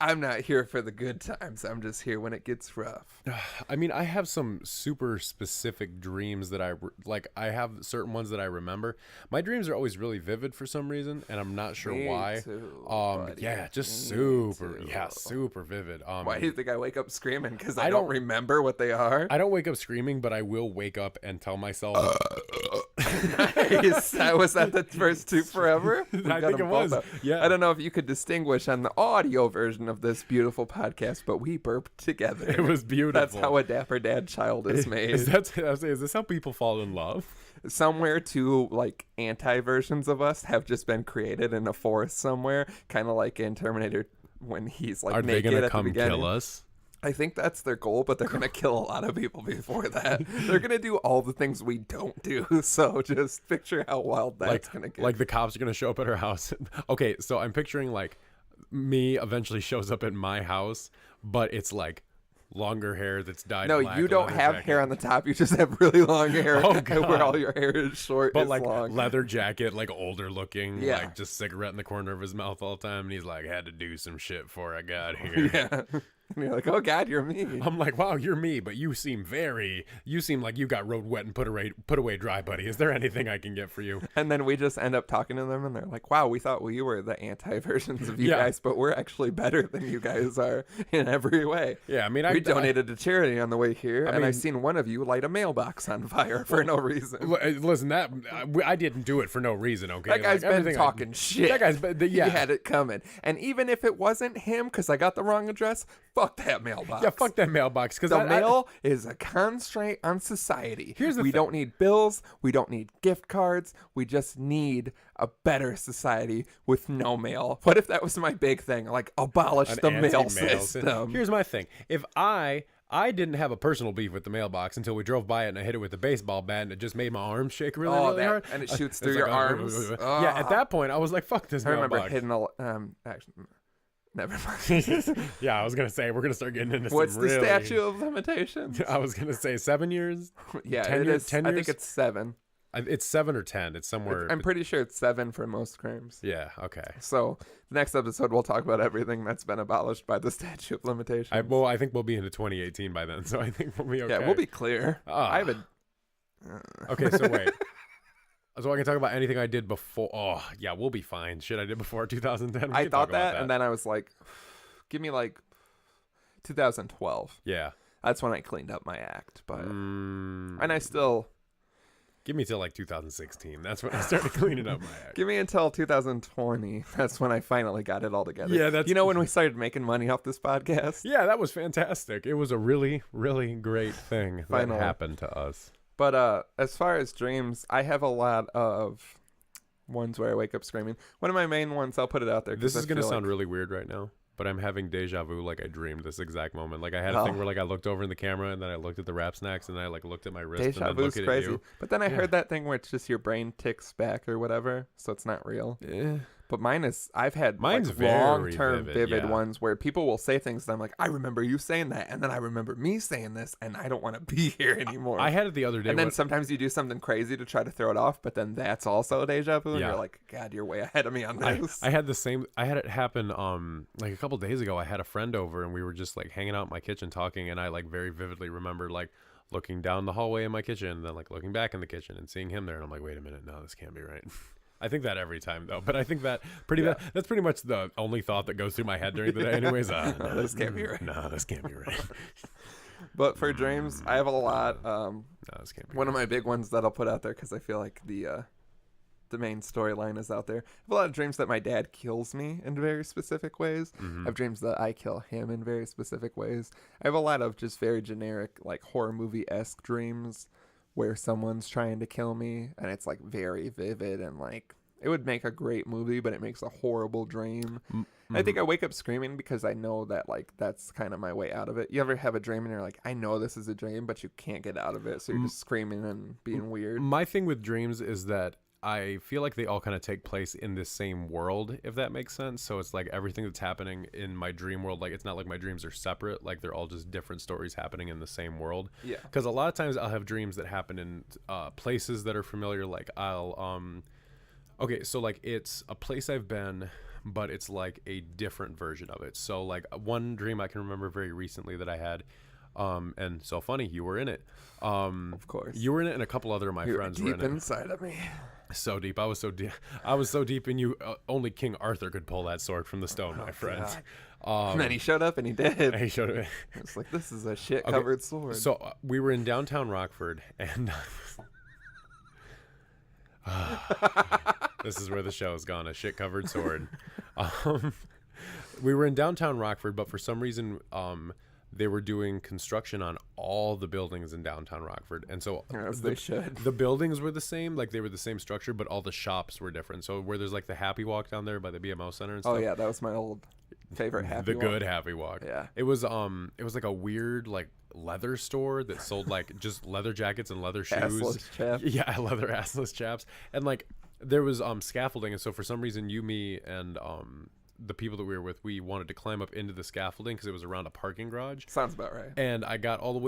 S1: I'm not here for the good times. I'm just here when it gets rough.
S2: I mean, I have some super specific dreams that I have certain ones that I remember. My dreams are always really vivid for some reason, and I'm not sure why.
S1: Too,
S2: yeah, just super vivid.
S1: Why do you think I wake up screaming? Because I don't remember what they are.
S2: I don't wake up screaming, but I will wake up and tell myself.
S1: Nice. Was that the first two forever?
S2: I think it was. Yeah.
S1: I don't know if you could distinguish on the audio version of this beautiful podcast, but we burped together.
S2: It was beautiful.
S1: That's how a Dapper Dad child is made.
S2: Is this how people fall in love?
S1: Somewhere two like anti versions of us have just been created in a forest somewhere, kind of like in Terminator when he's like naked
S2: they gonna
S1: at
S2: come
S1: the beginning.
S2: kill us?
S1: I think that's their goal, but they're going to kill a lot of people before that. They're going to do all the things we don't do. So just picture how wild that's going to get.
S2: Like the cops are going to show up at our house. Okay, so I'm picturing like me eventually shows up at my house, but it's like longer hair that's dyed black.
S1: No, you don't have hair on the top. You just have really long hair.
S2: Oh, God.
S1: Where all your hair is short,
S2: but
S1: is
S2: like
S1: long.
S2: leather jacket, like older looking,
S1: Yeah.
S2: like just cigarette in the corner of his mouth all the time. And he's like, had to do some shit before I got here.
S1: Yeah. And you're like, oh God, you're me.
S2: I'm like, wow, you're me, but you seem like you got road wet and put away dry, buddy. Is there anything I can get for you?
S1: And then we just end up talking to them, and they're like, wow, we thought we were the anti-versions of you guys, but we're actually better than you guys are in every way.
S2: Yeah, I mean,
S1: we donated to charity on the way here, and I seen one of you light a mailbox on fire for no reason.
S2: Listen, I didn't do it for no reason, okay?
S1: That guy's been talking shit.
S2: That guy's
S1: He had it coming. And even if it wasn't him, because I got the wrong address, fuck that mailbox.
S2: Yeah, fuck that mailbox. Because
S1: the mail is a constraint on society.
S2: Here's the
S1: we
S2: thing.
S1: don't need bills. We don't need gift cards. We just need a better society with no mail. What if that was my big thing? Like, abolish the mail system.
S2: Here's my thing. If I didn't have a personal beef with the mailbox until we drove by it and I hit it with a baseball bat and it just made my arms shake really hard.
S1: And it shoots through your arms.
S2: Yeah, at that point, I was like, fuck this mailbox.
S1: I remember hitting actually, never mind.
S2: Yeah, I was going to say, we're going to start getting into
S1: What's
S2: some
S1: the
S2: really...
S1: statute of limitations?
S2: I was going to say 7 years.
S1: Yeah,
S2: 10
S1: it
S2: years,
S1: is.
S2: 10 years?
S1: I think it's 7.
S2: It's 7 or 10. It's somewhere.
S1: I'm pretty sure it's 7 for most crimes.
S2: Yeah, okay.
S1: So the next episode, we'll talk about everything that's been abolished by the statute of limitations.
S2: I think we'll be into 2018 by then, so I think we'll be okay.
S1: Yeah, we'll be clear. I have a...
S2: Okay, so wait. So I can talk about anything I did before. Oh, yeah, we'll be fine. Shit I did before 2010.
S1: I thought that, and then I was like, give me like 2012.
S2: Yeah.
S1: That's when I cleaned up my act, but... And I still...
S2: Give me till like 2016. That's when I started cleaning up my act.
S1: Give me until 2020. That's when I finally got it all together.
S2: Yeah, that's...
S1: You know when we started making money off this podcast?
S2: Yeah, that was fantastic. It was a really, really great thing that happened to us.
S1: But as far as dreams, I have a lot of ones where I wake up screaming. One of my main ones, I'll put it out there.
S2: This is going to sound really weird right now, but I'm having deja vu like I dreamed this exact moment. Like I had a thing where like I looked over in the camera and then I looked at the wrap snacks and then I like looked at my wrist
S1: deja
S2: and then looked
S1: vu's
S2: at
S1: crazy.
S2: you.
S1: But then I heard that thing where it's just your brain ticks back or whatever, so it's not real.
S2: Yeah.
S1: But I've had
S2: Mine's
S1: like
S2: very
S1: long-term vivid
S2: yeah.
S1: ones where people will say things and I'm like, I remember you saying that, and then I remember me saying this, and I don't want to be here anymore.
S2: I had it the other day.
S1: And then sometimes you do something crazy to try to throw it off, but then that's also deja vu, and
S2: Yeah.
S1: you're like, God, you're way ahead of me on this.
S2: I had the same. I had it happen. Like a couple days ago, I had a friend over and we were just like hanging out in my kitchen talking, and I like very vividly remember like looking down the hallway in my kitchen, and then like looking back in the kitchen and seeing him there, and I'm like, wait a minute, no, this can't be right. I think that every time though, but I think that that's pretty much the only thought that goes through my head during the day. Anyways,
S1: no, this can't be right.
S2: No, this can't be right.
S1: But for dreams, I have a lot.
S2: No, this can't be
S1: One of my big ones that I'll put out there because I feel like the main storyline is out there. I have a lot of dreams that my dad kills me in very specific ways. I have dreams that I kill him in very specific ways. I have a lot of just very generic, like horror movie-esque dreams where someone's trying to kill me, and it's like very vivid, and like it would make a great movie, but it makes a horrible dream. I think I wake up screaming because I know that like that's kind of my way out of it. You ever have a dream and you're like, I know this is a dream, but you can't get out of it, so you're just screaming and being weird?
S2: My thing with dreams is that I feel like they all kind of take place in this same world, if that makes sense. So it's like everything that's happening in my dream world, like it's not like my dreams are separate, like they're all just different stories happening in the same world.
S1: Yeah.
S2: Because a lot of times I'll have dreams that happen in places that are familiar. Like I'll okay, so like it's a place I've been, but it's like a different version of it. So like one dream I can remember very recently that I had, and so funny, you were in it.
S1: Of course.
S2: You were in it, and a couple other of my friends were in it.
S1: Deep inside of me.
S2: So deep. I was so deep in you. Only King Arthur could pull that sword from the stone, my friend.
S1: And then he showed up, and he did.
S2: He showed up.
S1: It's like, this is a shit-covered sword.
S2: So we were in downtown Rockford, and this is where the show has gone, a shit-covered sword. We were in downtown Rockford, but for some reason, they were doing construction on all the buildings in downtown Rockford, and so
S1: as they should.
S2: The buildings were the same, like they were the same structure, but all the shops were different. So where there's like the Happy Walk down there by the BMO Center and stuff.
S1: Oh yeah, that was my old favorite Happy Walk.
S2: The good Happy Walk.
S1: Yeah.
S2: It was like a weird like leather store that sold like just leather jackets and leather shoes.
S1: Assless chap.
S2: Yeah, leather assless chaps, and like there was scaffolding, and so for some reason me and the people that we were with, we wanted to climb up into the scaffolding because it was around a parking garage.
S1: Sounds about right.
S2: And we got all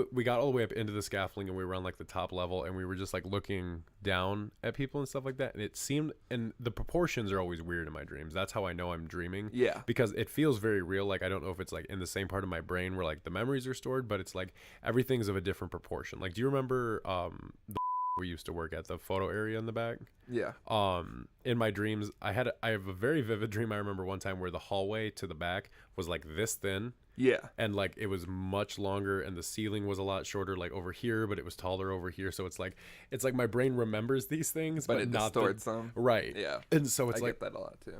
S2: the way up into the scaffolding, and we were on like the top level, and we were just like looking down at people and stuff like that. And it seemed, and the proportions are always weird in my dreams. That's how I know I'm dreaming.
S1: Yeah.
S2: Because it feels very real. Like, I don't know if it's like in the same part of my brain where like the memories are stored, but it's like everything's of a different proportion. Like, do you remember we used to work at, the photo area in the back?
S1: Yeah.
S2: In my dreams, I have a very vivid dream. I remember one time where the hallway to the back was like this thin.
S1: Yeah.
S2: And like it was much longer, and the ceiling was a lot shorter, like over here, but it was taller over here. So it's like my brain remembers these things, but
S1: it
S2: not
S1: distorts them.
S2: Right.
S1: Yeah.
S2: And so it's
S1: I
S2: like
S1: get that a lot too.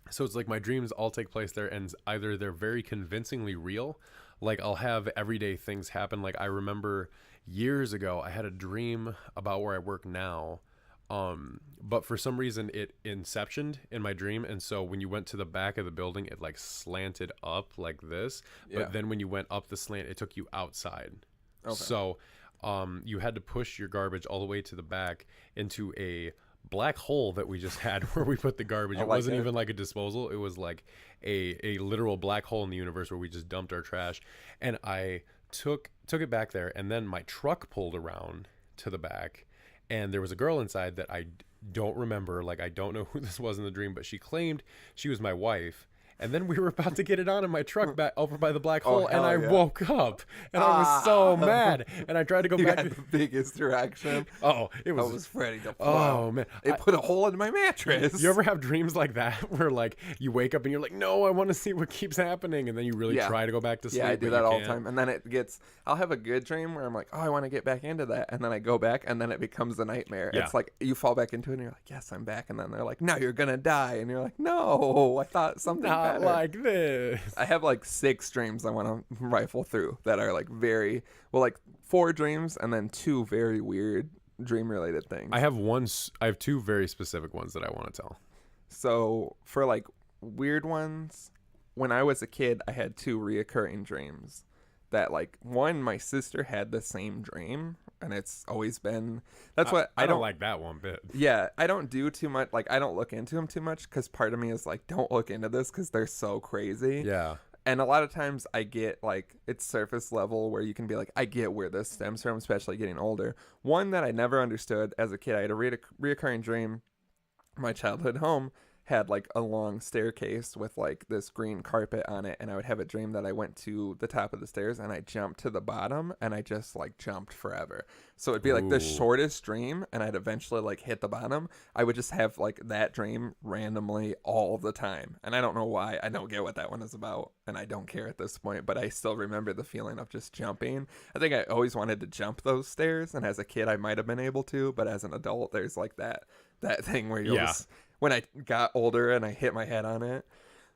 S2: So it's like my dreams all take place there, and either they're very convincingly real, like I'll have everyday things happen. Like I remember years ago, I had a dream about where I work now. But for some reason it inceptioned in my dream, and so when you went to the back of the building, it like slanted up like this. But then when you went up the slant, it took you outside. Okay. So you had to push your garbage all the way to the back into a black hole that we just had where we put the garbage. It wasn't even like a disposal. It was like a literal black hole in the universe where we just dumped our trash. And I took it back there, and then my truck pulled around to the back, and there was a girl inside that I don't remember. Like, I don't know who this was in the dream, but she claimed she was my wife. And then we were about to get it on in my truck back over by the black hole, and I woke up, and I was so mad. And I tried to go back.
S1: Had the biggest reaction.
S2: Oh, it was.
S1: I was ready to.
S2: Oh man,
S1: it put a hole in my mattress.
S2: You ever have dreams like that where like you wake up and you're like, no, I want to see what keeps happening, and then you really try to go back to sleep.
S1: Yeah, I do that all the time, and then it gets. I'll have a good dream where I'm like, oh, I want to get back into that, and then I go back, and then it becomes a nightmare. Yeah. It's like you fall back into it, and you're like, yes, I'm back, and then they're like, no, you're gonna die, and you're like, no, I thought something
S2: not
S1: better.
S2: Like this.
S1: I have like 6 dreams I want to rifle through that are like very like 4 dreams and then 2 very weird dream related things.
S2: I have 2 very specific ones that I want to tell.
S1: So for like weird ones, when I was a kid, I had 2 reoccurring dreams that like one, my sister had the same dream, and it's always been, that's what
S2: I don't like that one bit.
S1: Yeah, I don't do too much, like I don't look into them too much because part of me is like, don't look into this because they're so crazy. Yeah. And a lot of times I get like, it's surface level where you can be like, I get where this stems from, especially getting older. One that I never understood as a kid, I had a reoccurring dream. My childhood home had like a long staircase with like this green carpet on it, and I would have a dream that I went to the top of the stairs and I jumped to the bottom, and I just like jumped forever. So it'd be like the shortest dream, and I'd eventually like hit the bottom. I would just have like that dream randomly all the time, and I don't know why. I don't get what that one is about, and I don't care at this point, but I still remember the feeling of just jumping. I think I always wanted to jump those stairs, and as a kid I might have been able to, but as an adult there's like that thing where you'll just, when I got older and I hit my head on it.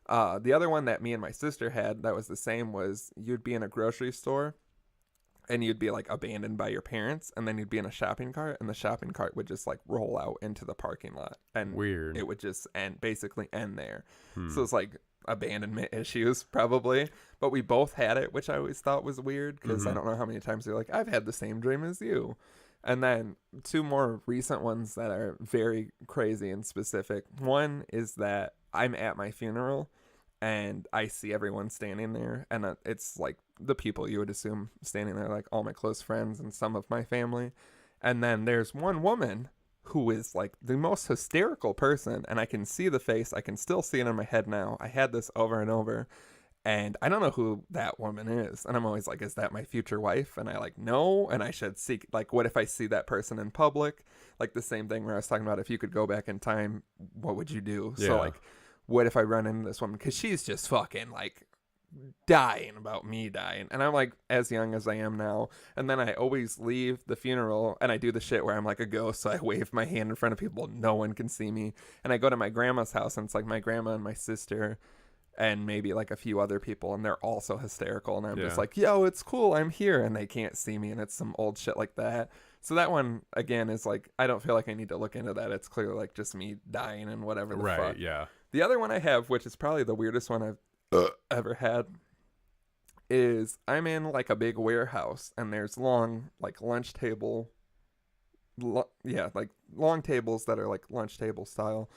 S1: The other one that me and my sister had that was the same was you'd be in a grocery store and you'd be like abandoned by your parents, and then you'd be in a shopping cart, and the shopping cart would just like roll out into the parking lot, and it would just basically end there. So it's like abandonment issues probably, but we both had it, which I always thought was weird because I don't know how many times you're like, I've had the same dream as you. And then 2 more recent ones that are very crazy and specific. One is that I'm at my funeral and I see everyone standing there, and it's like the people you would assume standing there, like all my close friends and some of my family. And then there's one woman who is like the most hysterical person, and I can see the face. I can still see it in my head now. I had this over and over. And I don't know who that woman is. And I'm always like, is that my future wife? And I like, no. And I should seek, like, what if I see that person in public? Like the same thing where I was talking about, if you could go back in time, what would you do? Yeah. So like, what if I run into this woman? Because she's just fucking like dying about me dying. And I'm like as young as I am now. And then I always leave the funeral and I do the shit where I'm like a ghost. So I wave my hand in front of people. No one can see me. And I go to my grandma's house, and it's like my grandma and my sister and maybe like a few other people, and they're also hysterical, and I'm just like, yo, it's cool, I'm here, and they can't see me, and it's some old shit like that. So that one again is like, I don't feel like I need to look into that. It's clearly like just me dying and whatever the fuck. Yeah. The other one I have, which is probably the weirdest one I've ever had, is I'm in like a big warehouse, and there's long like lunch table like long tables that are like lunch table style.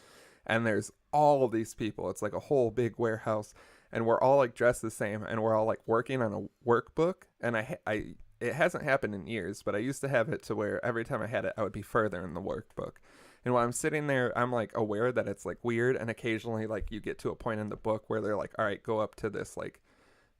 S1: and there's all these people. It's like a whole big warehouse, and we're all like dressed the same, and we're all like working on a workbook. And it hasn't happened in years, but I used to have it to where every time I had it, I would be further in the workbook. And while I'm sitting there, I'm like aware that it's like weird, and occasionally like you get to a point in the book where they're like, all right, go up to this like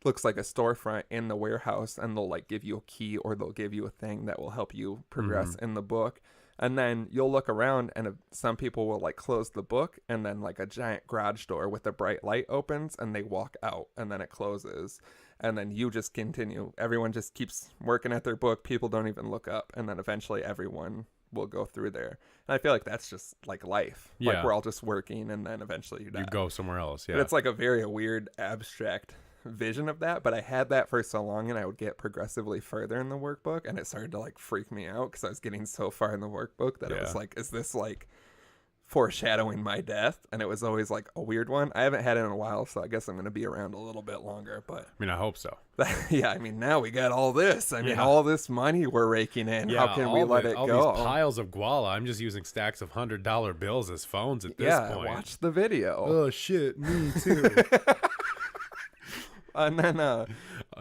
S1: looks like a storefront in the warehouse, and they'll like give you a key, or they'll give you a thing that will help you progress in the book. And then you'll look around, and some people will like close the book, and then like a giant garage door with a bright light opens, and they walk out, and then it closes, and then you just continue. Everyone just keeps working at their book. People don't even look up, and then eventually everyone will go through there. And I feel like that's just like life.
S2: Yeah.
S1: Like we're all just working, and then eventually you die.
S2: You go somewhere else. Yeah.
S1: But it's like a very weird abstract vision of that. But I had that for so long, and I would get progressively further in the workbook, and it started to like freak me out because I was getting so far in the workbook that it was like, is this like foreshadowing my death? And it was always like a weird one. I haven't had it in a while, so I guess I'm going to be around a little bit longer. But
S2: I mean, I hope so.
S1: yeah, I mean, now we got all this. I mean, all this money we're raking in.
S2: Yeah,
S1: how can we let it
S2: all
S1: go?
S2: These piles of guala. I'm just using stacks of $100 bills as phones at this point.
S1: Watch the video.
S2: Oh shit, me too.
S1: And then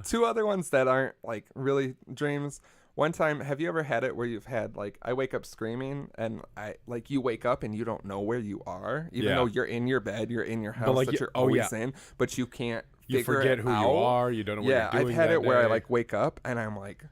S1: 2 other ones that aren't like really dreams. One time, have you ever had it where you've had like, I wake up screaming, and I like, you wake up and you don't know where you are, even though you're in your bed, you're in your house
S2: like
S1: that you're always in, but you can't
S2: You forget who you are. You don't know what you're doing.
S1: I've had
S2: that
S1: it where
S2: day.
S1: I like wake up and I'm like,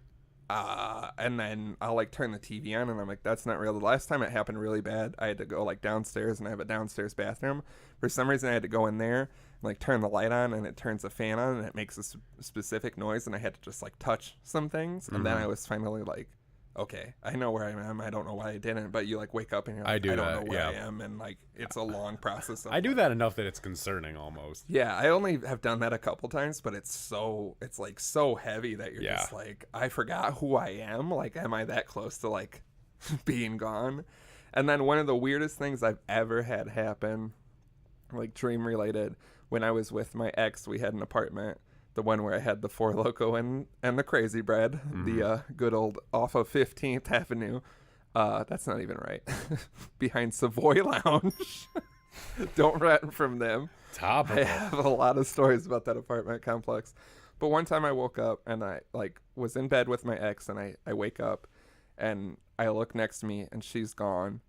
S1: and then I'll like turn the TV on, and I'm like, that's not real. The last time it happened really bad, I had to go like downstairs, and I have a downstairs bathroom. For some reason, I had to go in there and like turn the light on, and it turns the fan on, and it makes a specific noise, and I had to just like touch some things, and then I was finally like, okay, I know where I am. I don't know why I didn't, but you like wake up and you're like, I don't know where I am, and like it's a long process.
S2: I do that enough that it's concerning almost.
S1: Yeah, I only have done that a couple times, but it's like so heavy that you're just like, I forgot who I am. Like, am I that close to like being gone? And then one of the weirdest things I've ever had happen, like dream related, when I was with my ex, we had an apartment. The one where I had the Four Loko and the Crazy Bread, the good old off of 15th Avenue. That's not even right. Behind Savoy Lounge. Don't rent from them.
S2: Topical.
S1: I have a lot of stories about that apartment complex. But one time I woke up and I like was in bed with my ex, and I wake up and I look next to me and she's gone.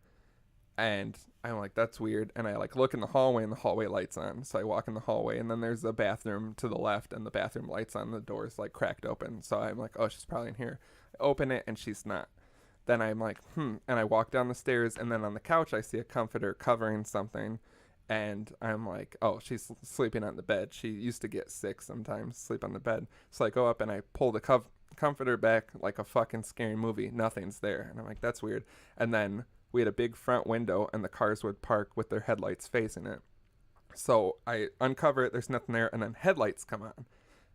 S1: And I'm like, that's weird. And I like look in the hallway, and the hallway light's on. So I walk in the hallway, and then there's a bathroom to the left, and the bathroom light's on. The door's like cracked open. So I'm like, oh, she's probably in here. I open it, and she's not. Then I'm like, And I walk down the stairs, and then on the couch, I see a comforter covering something. And I'm like, oh, she's sleeping on the bed. She used to get sick sometimes, sleep on the bed. So I go up and I pull the comforter back like a fucking scary movie. Nothing's there. And I'm like, that's weird. And then we had a big front window, and the cars would park with their headlights facing it. So I uncover it, there's nothing there, and then headlights come on.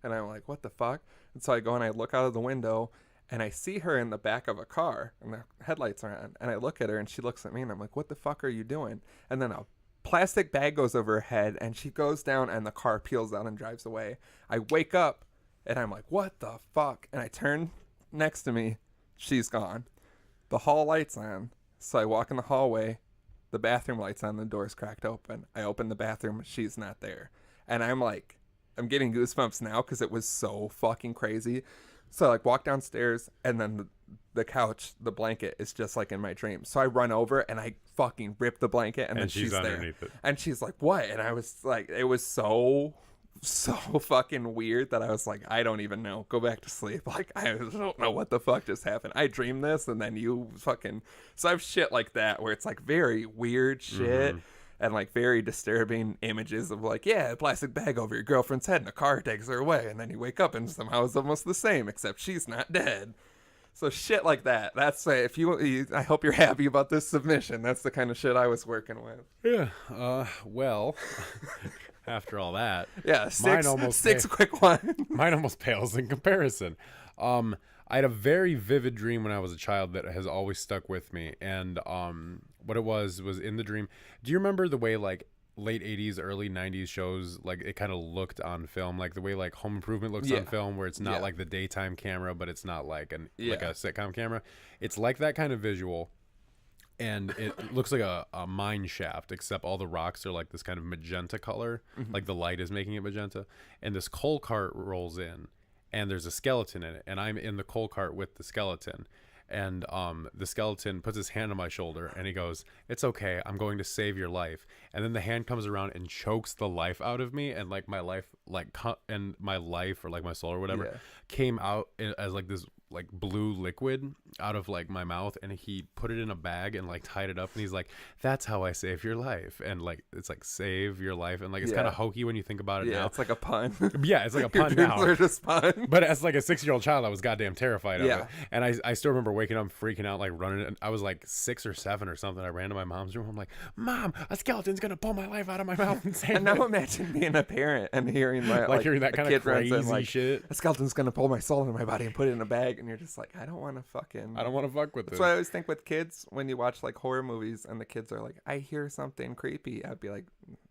S1: And I'm like, what the fuck? And so I go and I look out of the window, and I see her in the back of a car, and the headlights are on. And I look at her, and she looks at me, and I'm like, what the fuck are you doing? And then a plastic bag goes over her head, and she goes down, and the car peels out and drives away. I wake up, and I'm like, what the fuck? And I turn next to me, she's gone. The hall light's on. So I walk in the hallway, the bathroom light's on, the door's cracked open. I open the bathroom, she's not there. And I'm like, I'm getting goosebumps now because it was so fucking crazy. So I like walk downstairs, and then the couch, the blanket is just like in my dream. So I run over and I fucking rip the blanket, and then she's
S2: underneath
S1: there.
S2: it.
S1: And she's like, what? And I was like, it was so fucking weird that I was like, I don't even know. Go back to sleep. Like, I don't know what the fuck just happened. I dreamed this, and then you fucking... So I have shit like that where it's like very weird shit and like very disturbing images of like, yeah, a plastic bag over your girlfriend's head and a car takes her away, and then you wake up and somehow it's almost the same, except she's not dead. So shit like that. That's if you... I hope you're happy about this submission. That's the kind of shit I was working with.
S2: Yeah. Well... After all that,
S1: yeah, six quick ones.
S2: Mine almost pales in comparison. I had a very vivid dream when I was a child that has always stuck with me, and what it was in the dream. Do you remember the way like late 80s, early 90s shows, like it kind of looked on film, like the way like Home Improvement looks on film, where it's not like the daytime camera, but it's not like like a sitcom camera. It's like that kind of visual. and it looks like a mine shaft, except all the rocks are like this kind of magenta color, like the light is making it magenta. And this coal cart rolls in, and there's a skeleton in it, and I'm in the coal cart with the skeleton. And the skeleton puts his hand on my shoulder, and he goes, "It's okay, I'm going to save your life." And then the hand comes around and chokes the life out of me, and like my life, and my life, or like my soul or whatever, came out as like this like blue liquid out of like my mouth, and he put it in a bag and like tied it up, and he's like, "That's how I save your life." And like it's like save your life, and like it's kind of hokey when you think about it now.
S1: It's like a pun.
S2: Yeah, it's like a
S1: Your
S2: pun
S1: dreams
S2: now.
S1: are just fun.
S2: But as like a 6-year-old child, I was goddamn terrified of
S1: Yeah.
S2: it. And I still remember waking up freaking out, like running. And I was like 6 or 7 or something. I ran to my mom's room. I'm like, "Mom, a skeleton's gonna pull my life out of my mouth and save
S1: And now
S2: it."
S1: imagine being a parent and hearing that,
S2: Like hearing that
S1: a
S2: kind of
S1: kid runs in,
S2: crazy
S1: like,
S2: shit.
S1: a skeleton's gonna pull my soul into my body and put it in a bag, and you're just like, I don't want to fucking.
S2: I don't want to fuck with
S1: That's
S2: this.
S1: what I always think with kids when you watch like horror movies and the kids are like, I hear something creepy. I'd be like,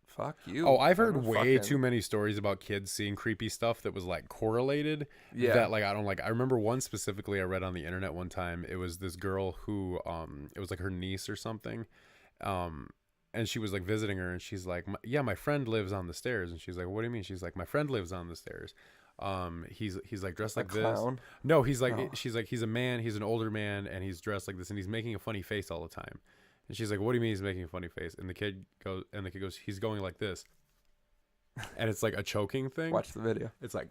S1: fuck you.
S2: Oh, I've heard
S1: I'm
S2: way
S1: fucking-
S2: too many stories about kids seeing creepy stuff that was like correlated.
S1: Yeah.
S2: That like I don't like. I remember one specifically I read on the internet one time. It was this girl who it was like her niece or something. And she was like visiting her, and she's like, "Yeah, my friend lives on the stairs." And she's like, "What do you mean?" She's like, "My friend lives on the stairs. He's like dressed like this."
S1: Clown?
S2: No, he's like
S1: Oh.
S2: she's like, he's a man, he's an older man, and he's dressed like this, and he's making a funny face all the time. And she's like, "What do you mean he's making a funny face?" And the kid goes, "He's going like this." And it's like a choking thing.
S1: Watch the video.
S2: It's like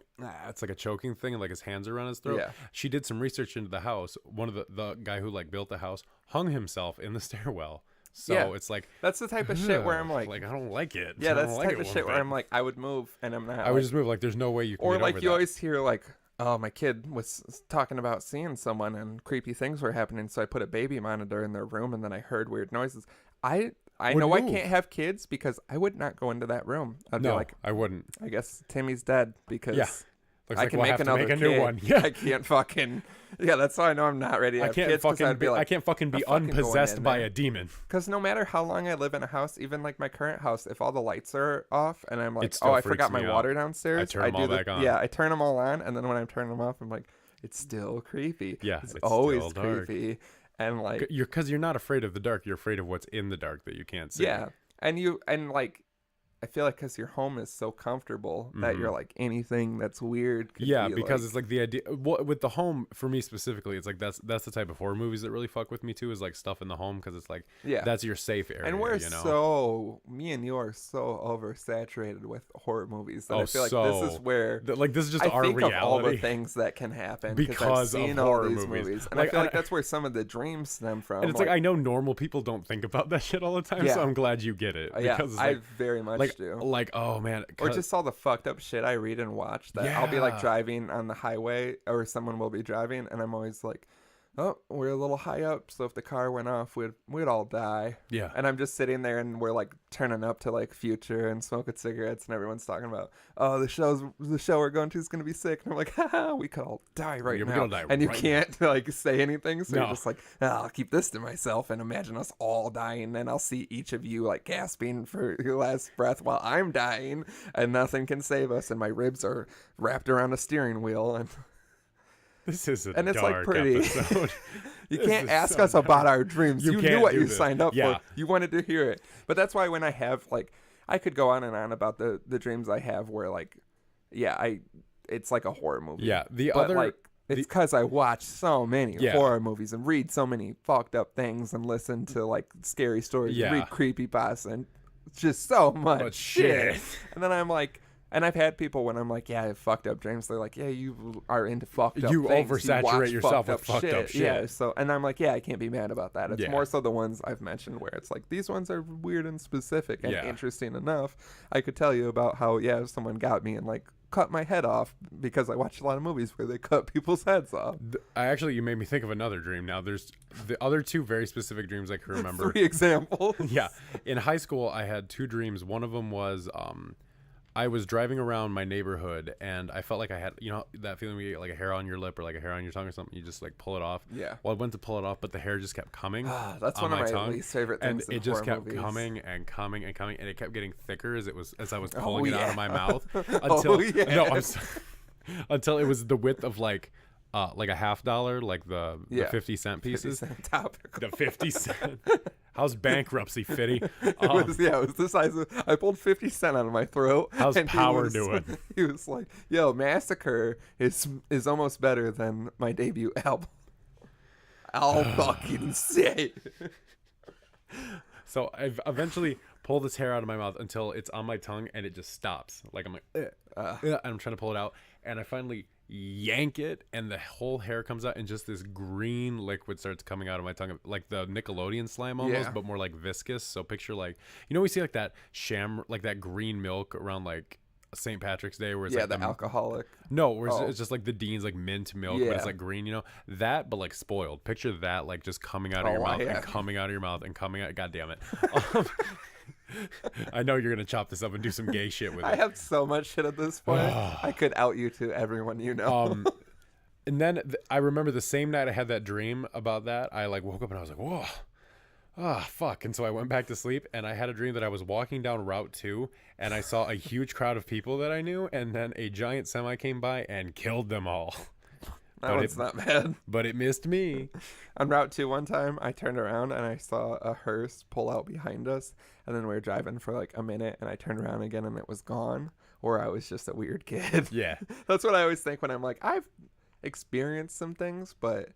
S2: a choking thing, and like his hands are around his throat.
S1: Yeah.
S2: She did some research into the house. One of the guy who like built the house hung himself in the stairwell. So
S1: Yeah.
S2: it's like
S1: That's the type of shit where I'm like,
S2: I don't like it.
S1: yeah,
S2: I don't
S1: that's the
S2: like
S1: type
S2: it
S1: of
S2: one
S1: shit where
S2: bit.
S1: I'm like, I would move, and I'm not.
S2: I would just move. Like there's no way you can.
S1: Or
S2: get
S1: like
S2: over
S1: you
S2: that.
S1: always hear like, oh, my kid was talking about seeing someone and creepy things were happening, so I put a baby monitor in their room, and then I heard weird noises. I
S2: Would
S1: know I
S2: move.
S1: can't have kids because I would not go into that room. I'd be
S2: No,
S1: like,
S2: I wouldn't.
S1: I guess Timmy's dead because
S2: Yeah. Looks
S1: I
S2: like
S1: can
S2: we'll
S1: make
S2: have to
S1: another
S2: make a
S1: kid.
S2: new one. Yeah.
S1: I can't fucking. Yeah, that's how I know I'm not ready to
S2: I
S1: have
S2: can't
S1: kids. 'Cause
S2: fucking
S1: I'd be like,
S2: I can't fucking be
S1: I'm fucking going
S2: unpossessed
S1: in
S2: by
S1: there.
S2: a demon.
S1: Because no matter how long I live in a house, even like my current house, if all the lights are off and I'm like,
S2: It still
S1: oh, I
S2: freaks
S1: forgot my
S2: me out.
S1: water downstairs,
S2: I turn them all back on.
S1: Yeah, I turn them all on, and then when I'm turning them off, I'm like, it's still creepy.
S2: Yeah,
S1: it's
S2: it's
S1: always
S2: still dark.
S1: creepy, and like,
S2: You're not afraid of the dark. You're afraid of what's in the dark that you can't see.
S1: yeah, and like, I feel like because your home is so comfortable that you're like anything that's weird. Could
S2: Yeah,
S1: be,
S2: because
S1: like,
S2: it's like the idea with the home for me specifically. It's like that's the type of horror movies that really fuck with me too. Is like stuff in the home because it's like that's your safe area.
S1: And we're
S2: you know?
S1: so me and you are so oversaturated with horror movies that I feel like
S2: so-
S1: this is where
S2: like this is just
S1: I
S2: our
S1: think
S2: reality.
S1: of all the things that can happen
S2: Because
S1: I've
S2: of
S1: seen all
S2: horror
S1: these
S2: movies.
S1: and
S2: Like,
S1: I feel like
S2: I-
S1: that's where some of the dreams stem from.
S2: And it's like I know normal people don't think about that shit all the time,
S1: Yeah.
S2: so I'm glad you get it.
S1: yeah,
S2: Because it's
S1: I
S2: like,
S1: very much
S2: like,
S1: do.
S2: like oh man,
S1: Or just all the fucked up shit I read and watch that I'll be like
S2: Yeah.
S1: driving on the highway or someone will be driving and I'm always like, oh, we're a little high up, so if the car went off, we'd all die.
S2: yeah.
S1: And I'm just sitting there and we're like turning up to like Future and smoking cigarettes and everyone's talking about, oh, the show we're going to is going to be sick. And I'm like, haha, we could all die right
S2: Yeah, we
S1: now.
S2: could all die
S1: and you
S2: right
S1: can't like say anything. So
S2: No.
S1: you're just like, oh, I'll keep this to myself and imagine us all dying. And I'll see each of you like gasping for your last breath while I'm dying and nothing can save us. And my ribs are wrapped around a steering wheel. And
S2: This is a
S1: and it's, like,
S2: dark
S1: pretty.
S2: episode.
S1: you
S2: This
S1: can't
S2: is
S1: ask
S2: so
S1: us about our dreams.
S2: You
S1: You
S2: can't
S1: knew what
S2: do
S1: you
S2: this.
S1: signed up
S2: Yeah.
S1: for. You wanted to hear it. But that's why when I have like, I could go on and on about the dreams I have where like, yeah, it's like a horror movie.
S2: Yeah, the
S1: But
S2: other
S1: like, it's because I watch so many
S2: Yeah.
S1: horror movies and read so many fucked up things and listen to like scary stories
S2: Yeah.
S1: and read creepypasta and just so much
S2: But
S1: shit.
S2: shit.
S1: And then I'm like, and I've had people when I'm like, yeah, I have fucked up dreams. They're like, yeah, you are into fucked up
S2: You
S1: things.
S2: oversaturate
S1: watch
S2: yourself with fucked up shit.
S1: Yeah, so, and I'm like, yeah, I can't be mad about that. It's
S2: Yeah.
S1: more so the ones I've mentioned where it's like, these ones are weird and specific and
S2: Yeah.
S1: interesting enough. I could tell you about how, yeah, someone got me and like cut my head off because I watched a lot of movies where they cut people's heads off.
S2: You made me think of another dream. Now there's the other two very specific dreams I can remember.
S1: 3 examples.
S2: Yeah, in high school I had 2 dreams. One of them was I was driving around my neighborhood and I felt like I had, you know, that feeling where you get like a hair on your lip or like a hair on your tongue or something. You just like pull it off.
S1: Yeah.
S2: Well, I went to pull it off, but the hair just kept coming.
S1: That's
S2: on
S1: one of my
S2: tongue,
S1: least favorite
S2: and
S1: things in
S2: it just
S1: horror
S2: kept
S1: movies.
S2: coming and coming and coming, and it kept getting thicker as I was pulling it out
S1: yeah.
S2: of my mouth
S1: Oh,
S2: until
S1: yeah.
S2: no, until it was the width of like like a $50, like the 50-cent pieces.
S1: 50 cent Dapper.
S2: The 50 cent. How's bankruptcy, Fitty?
S1: It was the size of. I pulled 50 cent out of my throat.
S2: How's
S1: and
S2: Power doing?
S1: He was like, "Yo, Massacre is almost better than my debut album." I'll fucking say.
S2: So I eventually pull this hair out of my mouth until it's on my tongue and it just stops. Like I'm like, and I'm trying to pull it out, and I finally yank it, and the whole hair comes out, and just this green liquid starts coming out of my tongue, like the Nickelodeon slime almost, but more like viscous. So picture like, we see like that like that green milk around like St. Patrick's Day, where it's like
S1: the alcoholic.
S2: No, where it's just like the Dean's like mint milk, but it's like green, that, but like spoiled. Picture that, like just coming out of your mouth and coming out of your mouth and coming out. God damn it. I know you're gonna chop this up and do some gay shit with it.
S1: I have so much shit at this point. I could out you to everyone you know.
S2: And then I remember the same night I had that dream about that, I like woke up and I was like, whoa. Fuck. And so I went back to sleep, and I had a dream that I was walking down Route 2 and I saw a huge crowd of people that I knew, and then a giant semi came by and killed them all.
S1: That one's not bad.
S2: But it missed me.
S1: On Route 2 one time, I turned around and I saw a hearse pull out behind us, and then we were driving for like a minute, and I turned around again and it was gone, or I was just a weird kid.
S2: Yeah.
S1: That's what I always think when I'm like, I've experienced some things, but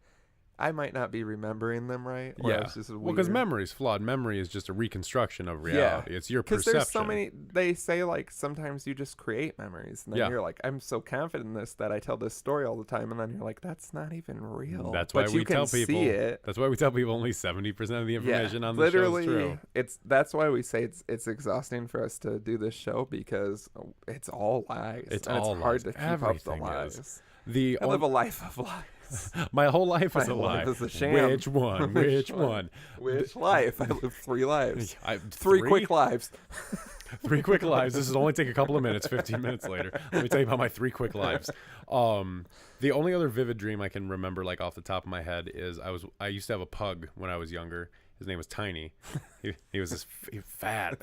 S1: I might not be remembering them right. Or it's just weird.
S2: Well, because memory's flawed. Memory is just a reconstruction of reality. It's your perception.
S1: Because there's so many, they say like sometimes you just create memories. And then you're like, I'm so confident in this that I tell this story all the time. And then you're like, that's not even real.
S2: That's why we tell people.
S1: See it.
S2: That's why we tell people only 70% of the information on the show is true.
S1: That's why we say it's exhausting for us to do this show, because it's all lies.
S2: It's
S1: hard to keep
S2: Everything
S1: up the lies.
S2: I
S1: live a life of lies.
S2: My whole life is a lie.
S1: Is a sham.
S2: Which one? Which one?
S1: Which life? I live 3 lives.
S2: Three
S1: quick lives.
S2: 3 quick lives. This will only take a couple of minutes. 15 minutes later, let me tell you about my 3 quick lives. The only other vivid dream I can remember, like off the top of my head, is I used to have a pug when I was younger. His name was Tiny. He was this fat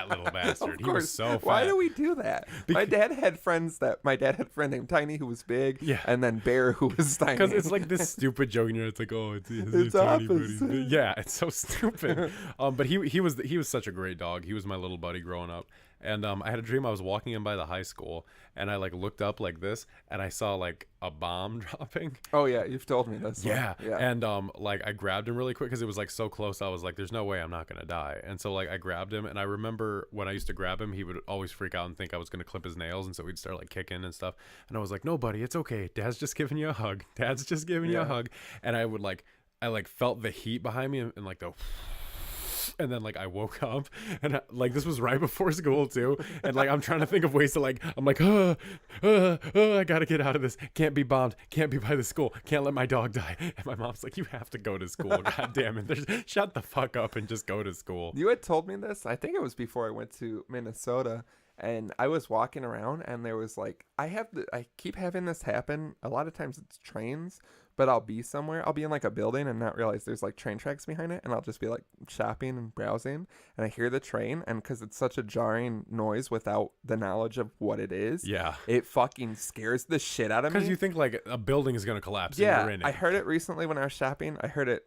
S2: little bastard. He was so fat.
S1: Why do we do that? My dad had a friend named Tiny who was big, and then Bear who was tiny.
S2: Because it's like this stupid joke, and it's like, oh, it's tiny, but he's big. Yeah, it's so stupid. But he was such a great dog. He was my little buddy growing up. And I had a dream I was walking in by the high school, and I like looked up like this, and I saw like a bomb dropping.
S1: Oh yeah, you've told me this.
S2: Yeah. And like I grabbed him really quick because it was like so close. I was like, there's no way I'm not gonna die. And so like I grabbed him, and I remember when I used to grab him, he would always freak out and think I was gonna clip his nails, and so we'd start like kicking and stuff. And I was like, no, buddy, it's okay. Dad's just giving you a hug. Dad's just giving you a hug. And I felt the heat behind me, and like the. And then like I woke up, and like this was right before school too, and like I'm trying to think of ways to like I'm like I gotta get out of this, can't be bombed, can't be by the school, can't let my dog die. And my mom's like, you have to go to school. God damn it, shut the fuck up and just go to school.
S1: You had told me this, I think it was before I went to Minnesota, and I was walking around, and there was like I keep having this happen. A lot of times it's trains, but I'll be somewhere. I'll be in like a building and not realize there's like train tracks behind it. And I'll just be like shopping and browsing. And I hear the train. And because it's such a jarring noise without the knowledge of what it is.
S2: Yeah.
S1: It fucking scares the shit out of me.
S2: Because you think like a building is going to collapse.
S1: Yeah.
S2: And you're in it.
S1: I heard it recently when I was shopping. I heard it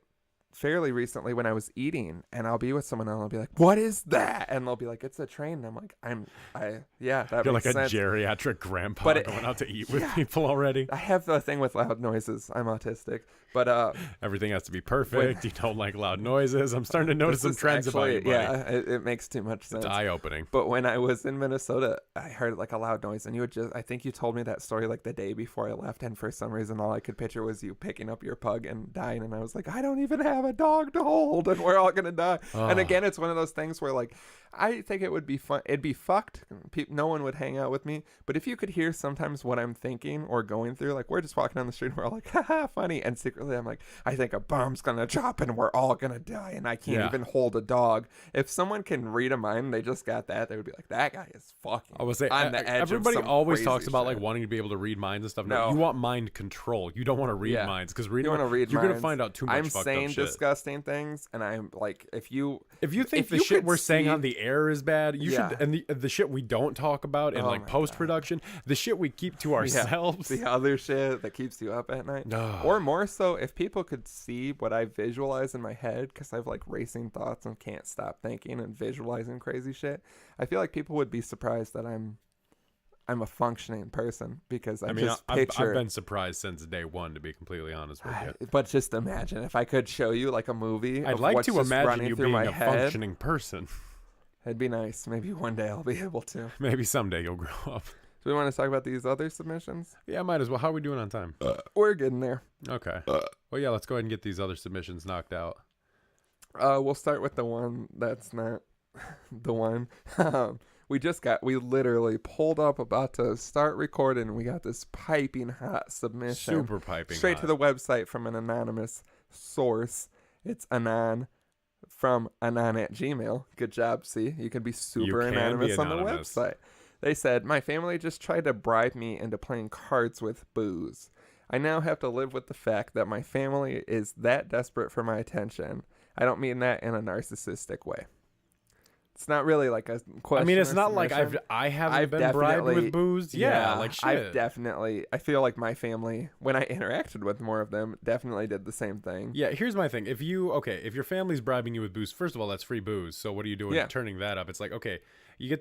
S1: fairly recently when I was eating, and I'll be with someone and I'll be like, what is that? And they'll be like, it's a train. And I'm like, that
S2: You're
S1: makes
S2: like
S1: sense.
S2: a geriatric grandpa going out to eat with people already.
S1: I have the thing with loud noises. I'm autistic, but
S2: everything has to be perfect. You don't like loud noises. I'm starting to notice some trends about you, buddy.
S1: Yeah, it makes too much sense.
S2: It's eye-opening.
S1: But when I was in Minnesota, I heard like a loud noise, and I think you told me that story like the day before I left, and for some reason all I could picture was you picking up your pug and dying, and I was like, I don't even have a dog to hold, and we're all gonna die. And again, it's one of those things where like I think it would be fun. It'd be fucked. No one would hang out with me. But if you could hear sometimes what I'm thinking or going through, like we're just walking down the street and we're all like, haha, funny. And secretly I'm like, I think a bomb's going to drop and we're all going to die. And I can't even hold a dog. If someone can read a mind, they just got that, they would be like, that guy is fucking
S2: I would say,
S1: on the edge
S2: everybody
S1: of some
S2: always talks
S1: crazy
S2: about
S1: shit.
S2: like wanting to be able to read minds and stuff.
S1: No.
S2: You want mind control. You don't want to read minds because
S1: you're going to find out
S2: too much fucked up shit.
S1: I'm saying disgusting things, and I'm like, if you
S2: think the
S1: you
S2: shit
S1: could
S2: we're saying
S1: see-
S2: on the air is bad, you
S1: Yeah.
S2: should, and the shit we don't talk about in
S1: Oh
S2: like
S1: my
S2: post production, the shit we keep to
S1: Yeah,
S2: ourselves.
S1: the other shit that keeps you up at night,
S2: Ugh.
S1: or more so, if people could see what I visualize in my head, because I've like racing thoughts and can't stop thinking and visualizing crazy shit. I feel like people would be surprised that I'm a functioning person, because I just
S2: I've
S1: picture.
S2: been surprised since day one, to be completely honest with you.
S1: But just imagine if I could show you like a movie.
S2: I'd
S1: of
S2: like
S1: what's
S2: to
S1: just
S2: imagine
S1: running
S2: you
S1: through
S2: being
S1: my
S2: a
S1: head.
S2: functioning person.
S1: It'd be nice. Maybe one day I'll be able to.
S2: Maybe someday you'll grow up.
S1: Do we want to talk about these other submissions?
S2: Yeah, might as well. How are we doing on time?
S1: We're getting there.
S2: Okay. Well, yeah, let's go ahead and get these other submissions knocked out.
S1: We'll start with the one that's not the one. We literally pulled up about to start recording, and we got this piping hot submission.
S2: Super piping
S1: straight
S2: hot.
S1: to the website from an anonymous source. It's Anon from Anon@gmail. Good job, see? You can be super
S2: can be
S1: anonymous on the
S2: anonymous.
S1: website. They said, my family just tried to bribe me into playing cards with booze. I now have to live with the fact that my family is that desperate for my attention. I don't mean that in a narcissistic way. It's not really like a question.
S2: I mean, it's
S1: or
S2: not like
S1: submission.
S2: I haven't
S1: I've
S2: been bribed
S1: definitely-
S2: with booze. Yeah, like shit.
S1: I feel like my family, when I interacted with more of them, definitely did the same thing.
S2: Yeah, here's my thing. If your family's bribing you with booze, first of all, that's free booze. So what are you doing
S1: Yeah.
S2: turning that up? It's like, okay,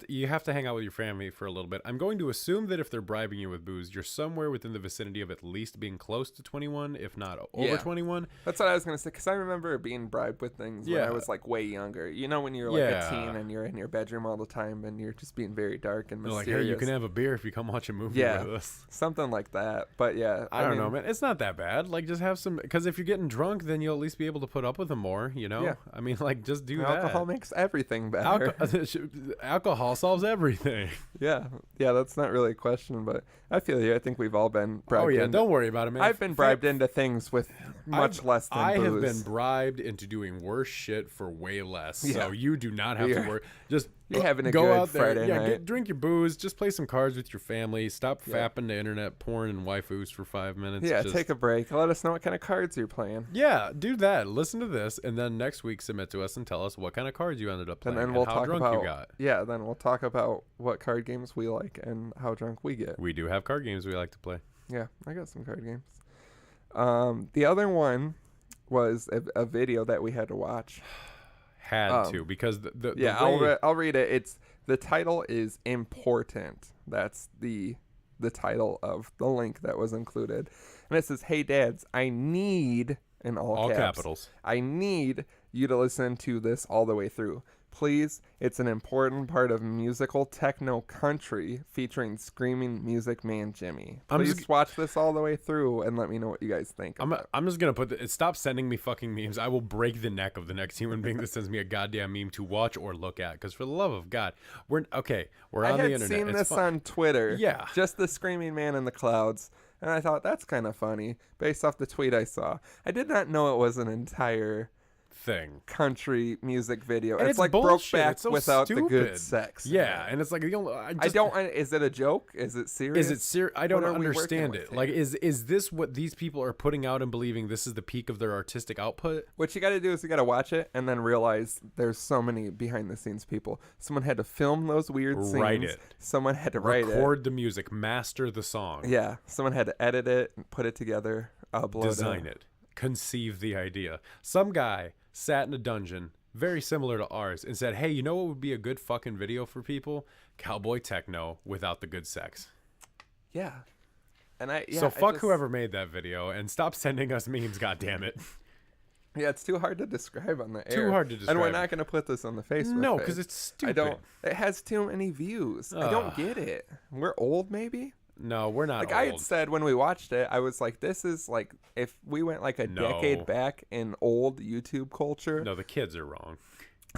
S2: you have to hang out with your family for a little bit. I'm going to assume that if they're bribing you with booze, you're somewhere within the vicinity of at least being close to 21, if not over
S1: Yeah.
S2: 21.
S1: That's what I was going to say, because I remember being bribed with things when
S2: Yeah.
S1: I was like way younger. You know, when you're like
S2: Yeah.
S1: a teen and you're in your bedroom all the time and you're just being very dark and
S2: They're like,
S1: mysterious.
S2: hey, you can have a beer if you come watch a movie
S1: Yeah.
S2: with us.
S1: Something like that. But yeah.
S2: I don't know, man. It's not that bad. Like, just have some, because if you're getting drunk, then you'll at least be able to put up with them more, you know?
S1: Yeah.
S2: I mean, like, just do
S1: Alcohol
S2: that.
S1: makes everything better.
S2: Alcohol solves everything.
S1: Yeah. Yeah, that's not really a question, but I feel you. I think we've all been bribed
S2: Oh, yeah.
S1: into.
S2: Don't worry about it, man.
S1: I've been bribed into things with much less than
S2: I
S1: booze.
S2: have been bribed into doing worse shit for way less.
S1: Yeah.
S2: So you do not have to
S1: You're-
S2: worry. Just
S1: you're having a
S2: go
S1: good
S2: out there.
S1: Friday
S2: Yeah,
S1: night.
S2: drink your booze. Just play some cards with your family. Stop
S1: Yeah.
S2: fapping to internet porn and waifus for 5 minutes.
S1: Yeah,
S2: Just,
S1: take a break. Let us know what kind of cards you're playing.
S2: Yeah, do that. Listen to this, and then next week submit to us and tell us what kind of cards you ended up
S1: And
S2: playing
S1: then we'll
S2: how
S1: talk
S2: drunk
S1: about
S2: you got.
S1: Yeah, then we'll talk about what card games we like and how drunk we get.
S2: We do have card games we like to play.
S1: Yeah, I got some card games. The other one was a video that we had to watch.
S2: Had to, because the
S1: Yeah,
S2: way,
S1: I'll read it. The title is Important. That's the title of the link that was included. And it says, "Hey dads, I need," in all caps,
S2: capitals.
S1: "I need you to listen to this all the way through. Please, it's an important part of musical techno country featuring screaming music man Jimmy.
S2: I'm
S1: Please
S2: just-
S1: watch this all the way through and let me know what you guys think."
S2: I'm just gonna put stop sending me fucking memes. I will break the neck of the next human being that sends me a goddamn meme to watch or look at. Because for the love of God, we're
S1: I
S2: on the
S1: had
S2: internet.
S1: seen
S2: It's
S1: this
S2: fun.
S1: on Twitter.
S2: Yeah.
S1: Just the screaming man in the clouds. And I thought, that's kind of funny based off the tweet I saw. I did not know it was an entire
S2: thing.
S1: country music video.
S2: And
S1: It's
S2: it's
S1: like
S2: bullshit.
S1: Brokeback
S2: It's so
S1: without the good
S2: stupid.
S1: sex.
S2: Yeah, and it's like the only.
S1: Is it a joke? Is it serious?
S2: Is it serious? I don't
S1: What are we
S2: understand
S1: working
S2: it.
S1: with
S2: Like,
S1: here?
S2: is this what these people are putting out and believing this is the peak of their artistic output?
S1: What you got to do is you got to watch it and then realize there's so many behind the scenes people. Someone had to film those weird scenes.
S2: Write it.
S1: Someone had to write it.
S2: Record the music, master the song,
S1: Yeah. Someone had to edit it and put it together, upload
S2: design it, conceive the idea. Some guy sat in a dungeon very similar to ours and said, "Hey, you know what would be a good fucking video for people? Cowboy techno without the good sex."
S1: Yeah. And I
S2: So fuck whoever made that video and stop sending us memes, goddammit.
S1: Yeah, it's too hard to describe on the air.
S2: Too hard to
S1: And we're
S2: describe.
S1: not going to put this on the Facebook
S2: No,
S1: page.
S2: because it's stupid.
S1: I don't. It has too many views. I don't get it. We're old, maybe.
S2: No, we're not
S1: Like
S2: old.
S1: I had said when we watched it, I was like, "This is like if we went like a
S2: No.
S1: decade back in old YouTube culture."
S2: No, the kids are wrong.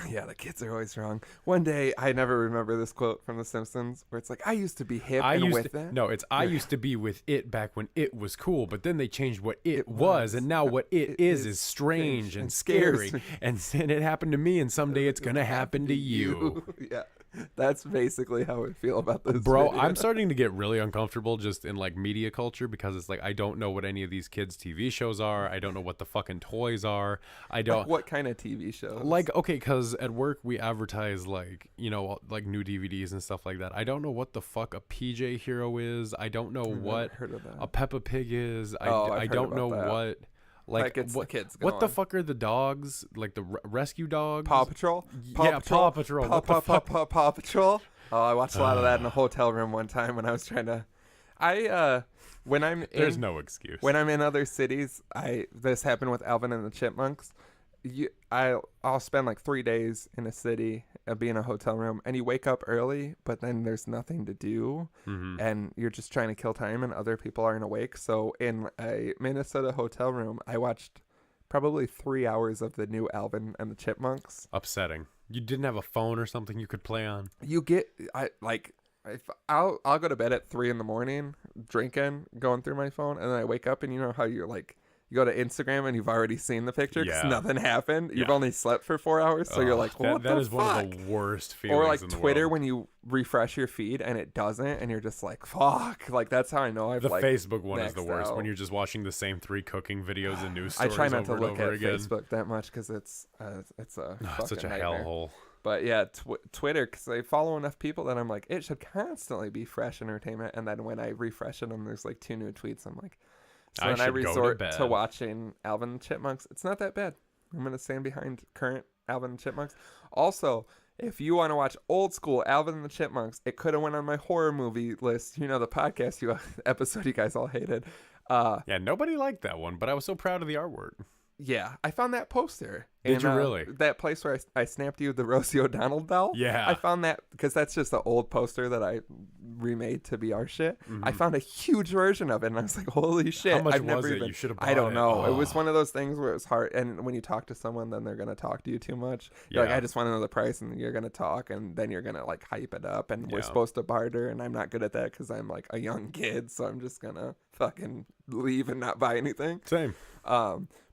S1: Yeah, the kids are always wrong. One day, I never remember this quote from The Simpsons, where it's like, "I used to be hip
S2: I
S1: and
S2: used
S1: with
S2: to,
S1: it."
S2: no, it's I used to be with it back when it was cool, but then they changed what it was, and now what it is strange and scary,
S1: scares me.
S2: and it happened to me, and someday it's gonna happen to you.
S1: Yeah. That's basically how I feel about this
S2: Bro,
S1: video.
S2: I'm starting to get really uncomfortable just in like media culture because it's like I don't know what any of these kids' TV shows are. I don't know what the fucking toys are. I don't
S1: Like, what kind of TV shows?
S2: like okay, because at work we advertise like like new DVDs and stuff like that. I don't know what the fuck a PJ Hero is. I don't know
S1: I've never
S2: what
S1: heard of that.
S2: a Peppa Pig is.
S1: Oh, I've
S2: I
S1: heard
S2: don't
S1: about
S2: know
S1: that.
S2: what. Like
S1: it's
S2: what,
S1: the kids
S2: what the
S1: going.
S2: fuck are the dogs? Like the rescue dogs?
S1: Paw Patrol?
S2: Yeah, Paw Patrol. What the fuck?
S1: Paw Patrol? Oh, I watched a lot of that in a hotel room one time when I was trying to. When I'm
S2: There's
S1: in,
S2: no excuse.
S1: when I'm in other cities, this happened with Alvin and the Chipmunks. I'll spend like 3 days in a city, be in a hotel room, and you wake up early, but then there's nothing to do, and you're just trying to kill time, and other people aren't awake. So in a Minnesota hotel room, I watched probably 3 hours of the new Alvin and the Chipmunks.
S2: Upsetting. You didn't have a phone or something you could play on?
S1: I'll go to bed at 3 a.m, drinking, going through my phone, and then I wake up, and you know how you're like, you go to Instagram and you've already seen the picture because
S2: Yeah.
S1: nothing happened. You've
S2: Yeah.
S1: only slept for 4 hours, so you're like, what
S2: that
S1: the
S2: is
S1: fuck?
S2: one of the worst feelings
S1: Or like
S2: in the
S1: Twitter
S2: world.
S1: when you refresh your feed and it doesn't, and you're just like, fuck. Like, that's how I know I've
S2: The
S1: like
S2: Facebook one is the
S1: maxed
S2: worst
S1: out.
S2: when you're just watching the same 3 cooking videos and news
S1: I
S2: stories
S1: try not to
S2: over
S1: look
S2: and over
S1: at
S2: again.
S1: Facebook that much because it's a
S2: It's
S1: fucking
S2: such a
S1: nightmare.
S2: hellhole.
S1: But yeah, Twitter, because I follow enough people that I'm like, it should constantly be fresh entertainment. And then when I refresh it and there's like 2 new tweets, I'm like, so
S2: I
S1: then I
S2: should go to
S1: resort
S2: bed.
S1: to watching Alvin and the Chipmunks. It's not that bad. I'm going to stand behind current Alvin and the Chipmunks. Also, if you want to watch old school Alvin and the Chipmunks, it could have went on my horror movie list. You know, the podcast episode you guys all hated.
S2: Yeah, nobody liked that one, but I was so proud of the artwork.
S1: Yeah, I found that poster.
S2: Did you really?
S1: That place where I snapped you the Rosie O'Donnell doll?
S2: Yeah.
S1: I found that because that's just an old poster that I remade to be our shit. I found a huge version of it, and I was like, holy shit.
S2: How much
S1: I've
S2: was
S1: never
S2: it?
S1: even,
S2: You should have
S1: I don't
S2: bought it.
S1: know. It was
S2: Oh.
S1: one of those things where it was hard, and when you talk to someone, then they're going to talk to you too much. You're like,
S2: Yeah.
S1: I just want to know the price, and you're going to talk, and then you're going to like hype it up, and we're
S2: Yeah.
S1: supposed to barter, and I'm not good at that because I'm like a young kid, so I'm just going to fucking leave and not buy anything.
S2: Same.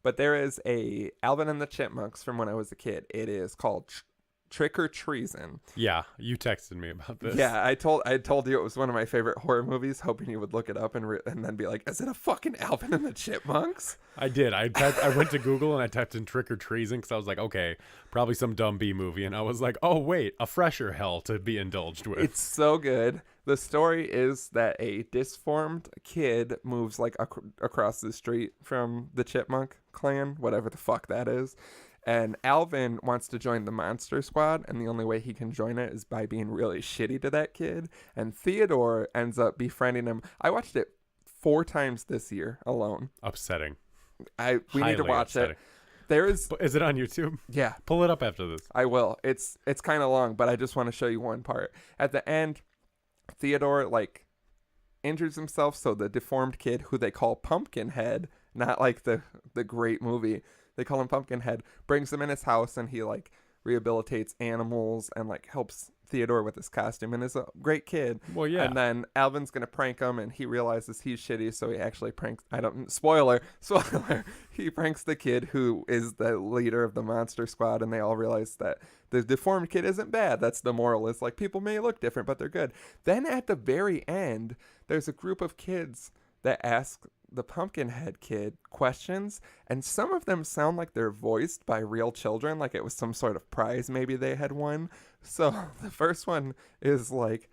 S1: But there is a Alvin and the Chipmunks from when I was a kid. It is called Trick or Treason.
S2: Yeah, you texted me about this.
S1: Yeah, I told you it was one of my favorite horror movies, hoping you would look it up and then be like, is it a fucking Alvin and the Chipmunks?
S2: I did. I went to Google and I typed in Trick or Treason because I was like, okay, probably some dumb B movie. And I was like, oh, wait, a fresher hell to be indulged with.
S1: It's so good. The story is that a disformed kid moves like across the street from the Chipmunk clan, whatever the fuck that is. And Alvin wants to join the Monster Squad, and the only way he can join it is by being really shitty to that kid. And Theodore ends up befriending him. I watched it 4 times this year alone.
S2: Upsetting.
S1: We need to
S2: Highly
S1: watch
S2: upsetting.
S1: it. There is,
S2: Is it on YouTube?
S1: yeah,
S2: Pull it up after this.
S1: I will. It's kind of long, but I just want to show you one part. At the end, Theodore like injures himself, so the deformed kid, who they call Pumpkinhead, not like the great movie, they call him Pumpkinhead, brings him in his house, and he like rehabilitates animals and like helps Theodore with his costume, and is a great kid.
S2: Well, yeah.
S1: And then Alvin's gonna prank him, and he realizes he's shitty, so he actually pranks. Spoiler. He pranks the kid who is the leader of the Monster Squad, and they all realize that the deformed kid isn't bad. That's the moral. Is like, people may look different, but they're good. Then at the very end, there's a group of kids that ask the Pumpkinhead kid questions, and some of them sound like they're voiced by real children, like it was some sort of prize maybe they had won. So the first one is like,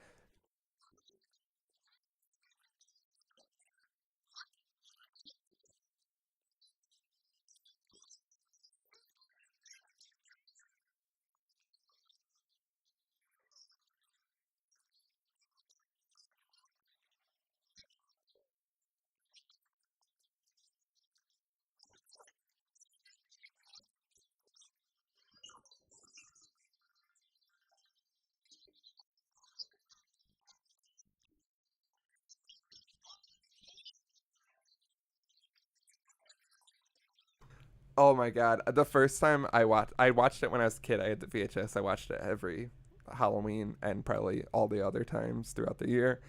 S1: oh my god, the first time I watched it when I was a kid. I had the VHS. I watched it every Halloween and probably all the other times throughout the year.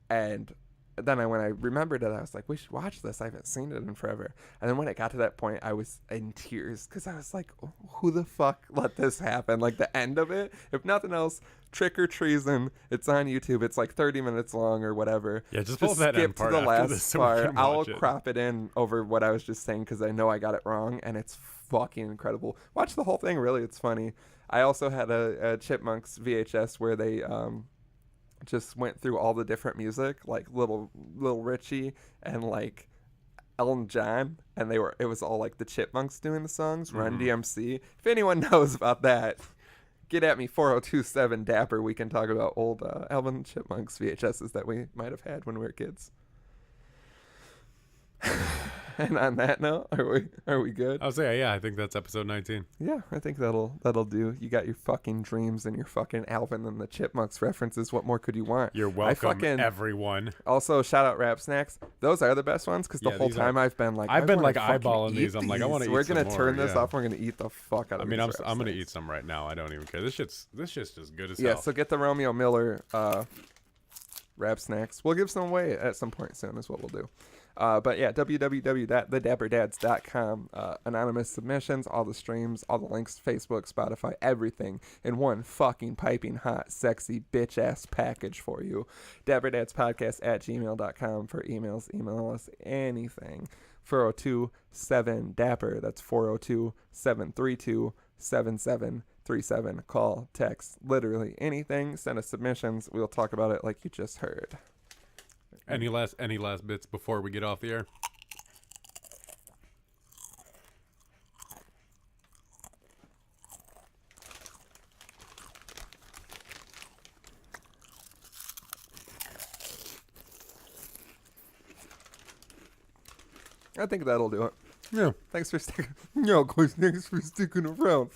S1: And then when I remembered it, I was like, we should watch this. I haven't seen it in forever. And then when it got to that point, I was in tears because I was like, who the fuck let this happen? Like the end of it, if nothing else, Trick or Treason. It's on YouTube. It's like 30 minutes long or whatever.
S2: Yeah, just pull that
S1: skip
S2: end part
S1: to the
S2: after
S1: last
S2: this so we
S1: part.
S2: can
S1: I'll
S2: watch it.
S1: crop it in over what I was just saying because I know I got it wrong, and it's fucking incredible. Watch the whole thing. Really, it's funny. I also had a Chipmunks VHS where they just went through all the different music, like Little Richie and like Elton John, and it was all like the Chipmunks doing the songs. Run DMC. If anyone knows about that, get at me 4027 Dapper. We can talk about old Alvin Chipmunks VHSs that we might have had when we were kids. And on that note, are we good?
S2: I'll say, yeah, I think that's episode 19.
S1: Yeah, I think that'll do. You got your fucking dreams and your fucking Alvin and the Chipmunks references. What more could you want?
S2: You're welcome, everyone.
S1: Also, shout out Rap Snacks. Those are the best ones because the whole time I've been like,
S2: I've been like
S1: fucking
S2: eyeballing these. I'm like, I want to eat
S1: We're
S2: some
S1: gonna
S2: more,
S1: turn this
S2: yeah.
S1: off. We're gonna eat the fuck out of.
S2: I mean,
S1: these
S2: I'm gonna
S1: Snacks.
S2: eat some right now. I don't even care. This shit's just good as
S1: Yeah,
S2: hell.
S1: so get the Romeo Miller Rap Snacks. We'll give some away at some point soon is what we'll do. But yeah, www.thedapperdad's.com. Anonymous submissions, all the streams, all the links, Facebook, Spotify, everything in one fucking piping hot, sexy, bitch ass package for you. dapperdadspodcast@gmail.com for emails. Email us anything. 402-7-DAPPER. That's 402-732-7737. Call, text, literally anything. Send us submissions. We'll talk about it like you just heard.
S2: Any last bits before we get off the air?
S1: I think that'll do it.
S2: Yeah.
S1: Thanks for sticking. No, guys, thanks for sticking around.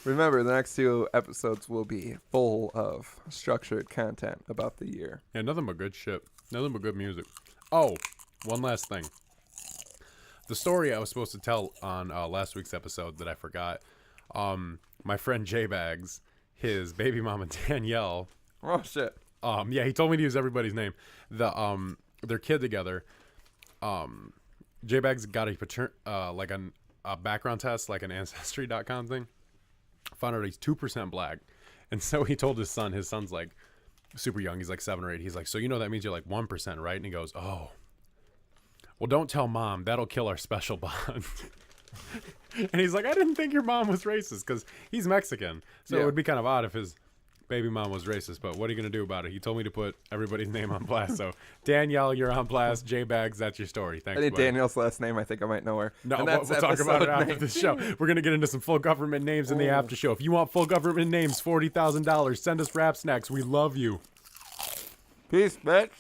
S1: Remember, the next 2 episodes will be full of structured content about the year.
S2: Yeah, nothing but good shit. Nothing but good music. Oh, one last thing. The story I was supposed to tell on last week's episode that I forgot. My friend J-Bags, his baby mama Danielle.
S1: Oh shit.
S2: Yeah, he told me to use everybody's name. Their kid together. J-Bags got a background test, like an Ancestry.com thing. Found out he's 2% black, and so he told his son's like super young, he's like 7 or 8. He's like, so that means you're like 1%, right? And he goes, oh, well, don't tell mom, that'll kill our special bond. And he's like, I didn't think your mom was racist, because he's Mexican, so it would be kind of odd if his baby mom was racist, but what are you gonna do about it? He told me to put everybody's name on blast. So Danielle, you're on blast. J-Bags, that's your story. Thanks.
S1: I need
S2: buddy.
S1: Danielle's last name. I think I might know her.
S2: No,
S1: And
S2: we'll
S1: that's
S2: talk about it
S1: episode
S2: after the show. We're gonna get into some full government names in the after show. If you want full government names, $40,000. Send us Rap Snacks. We love you.
S1: Peace, bitch.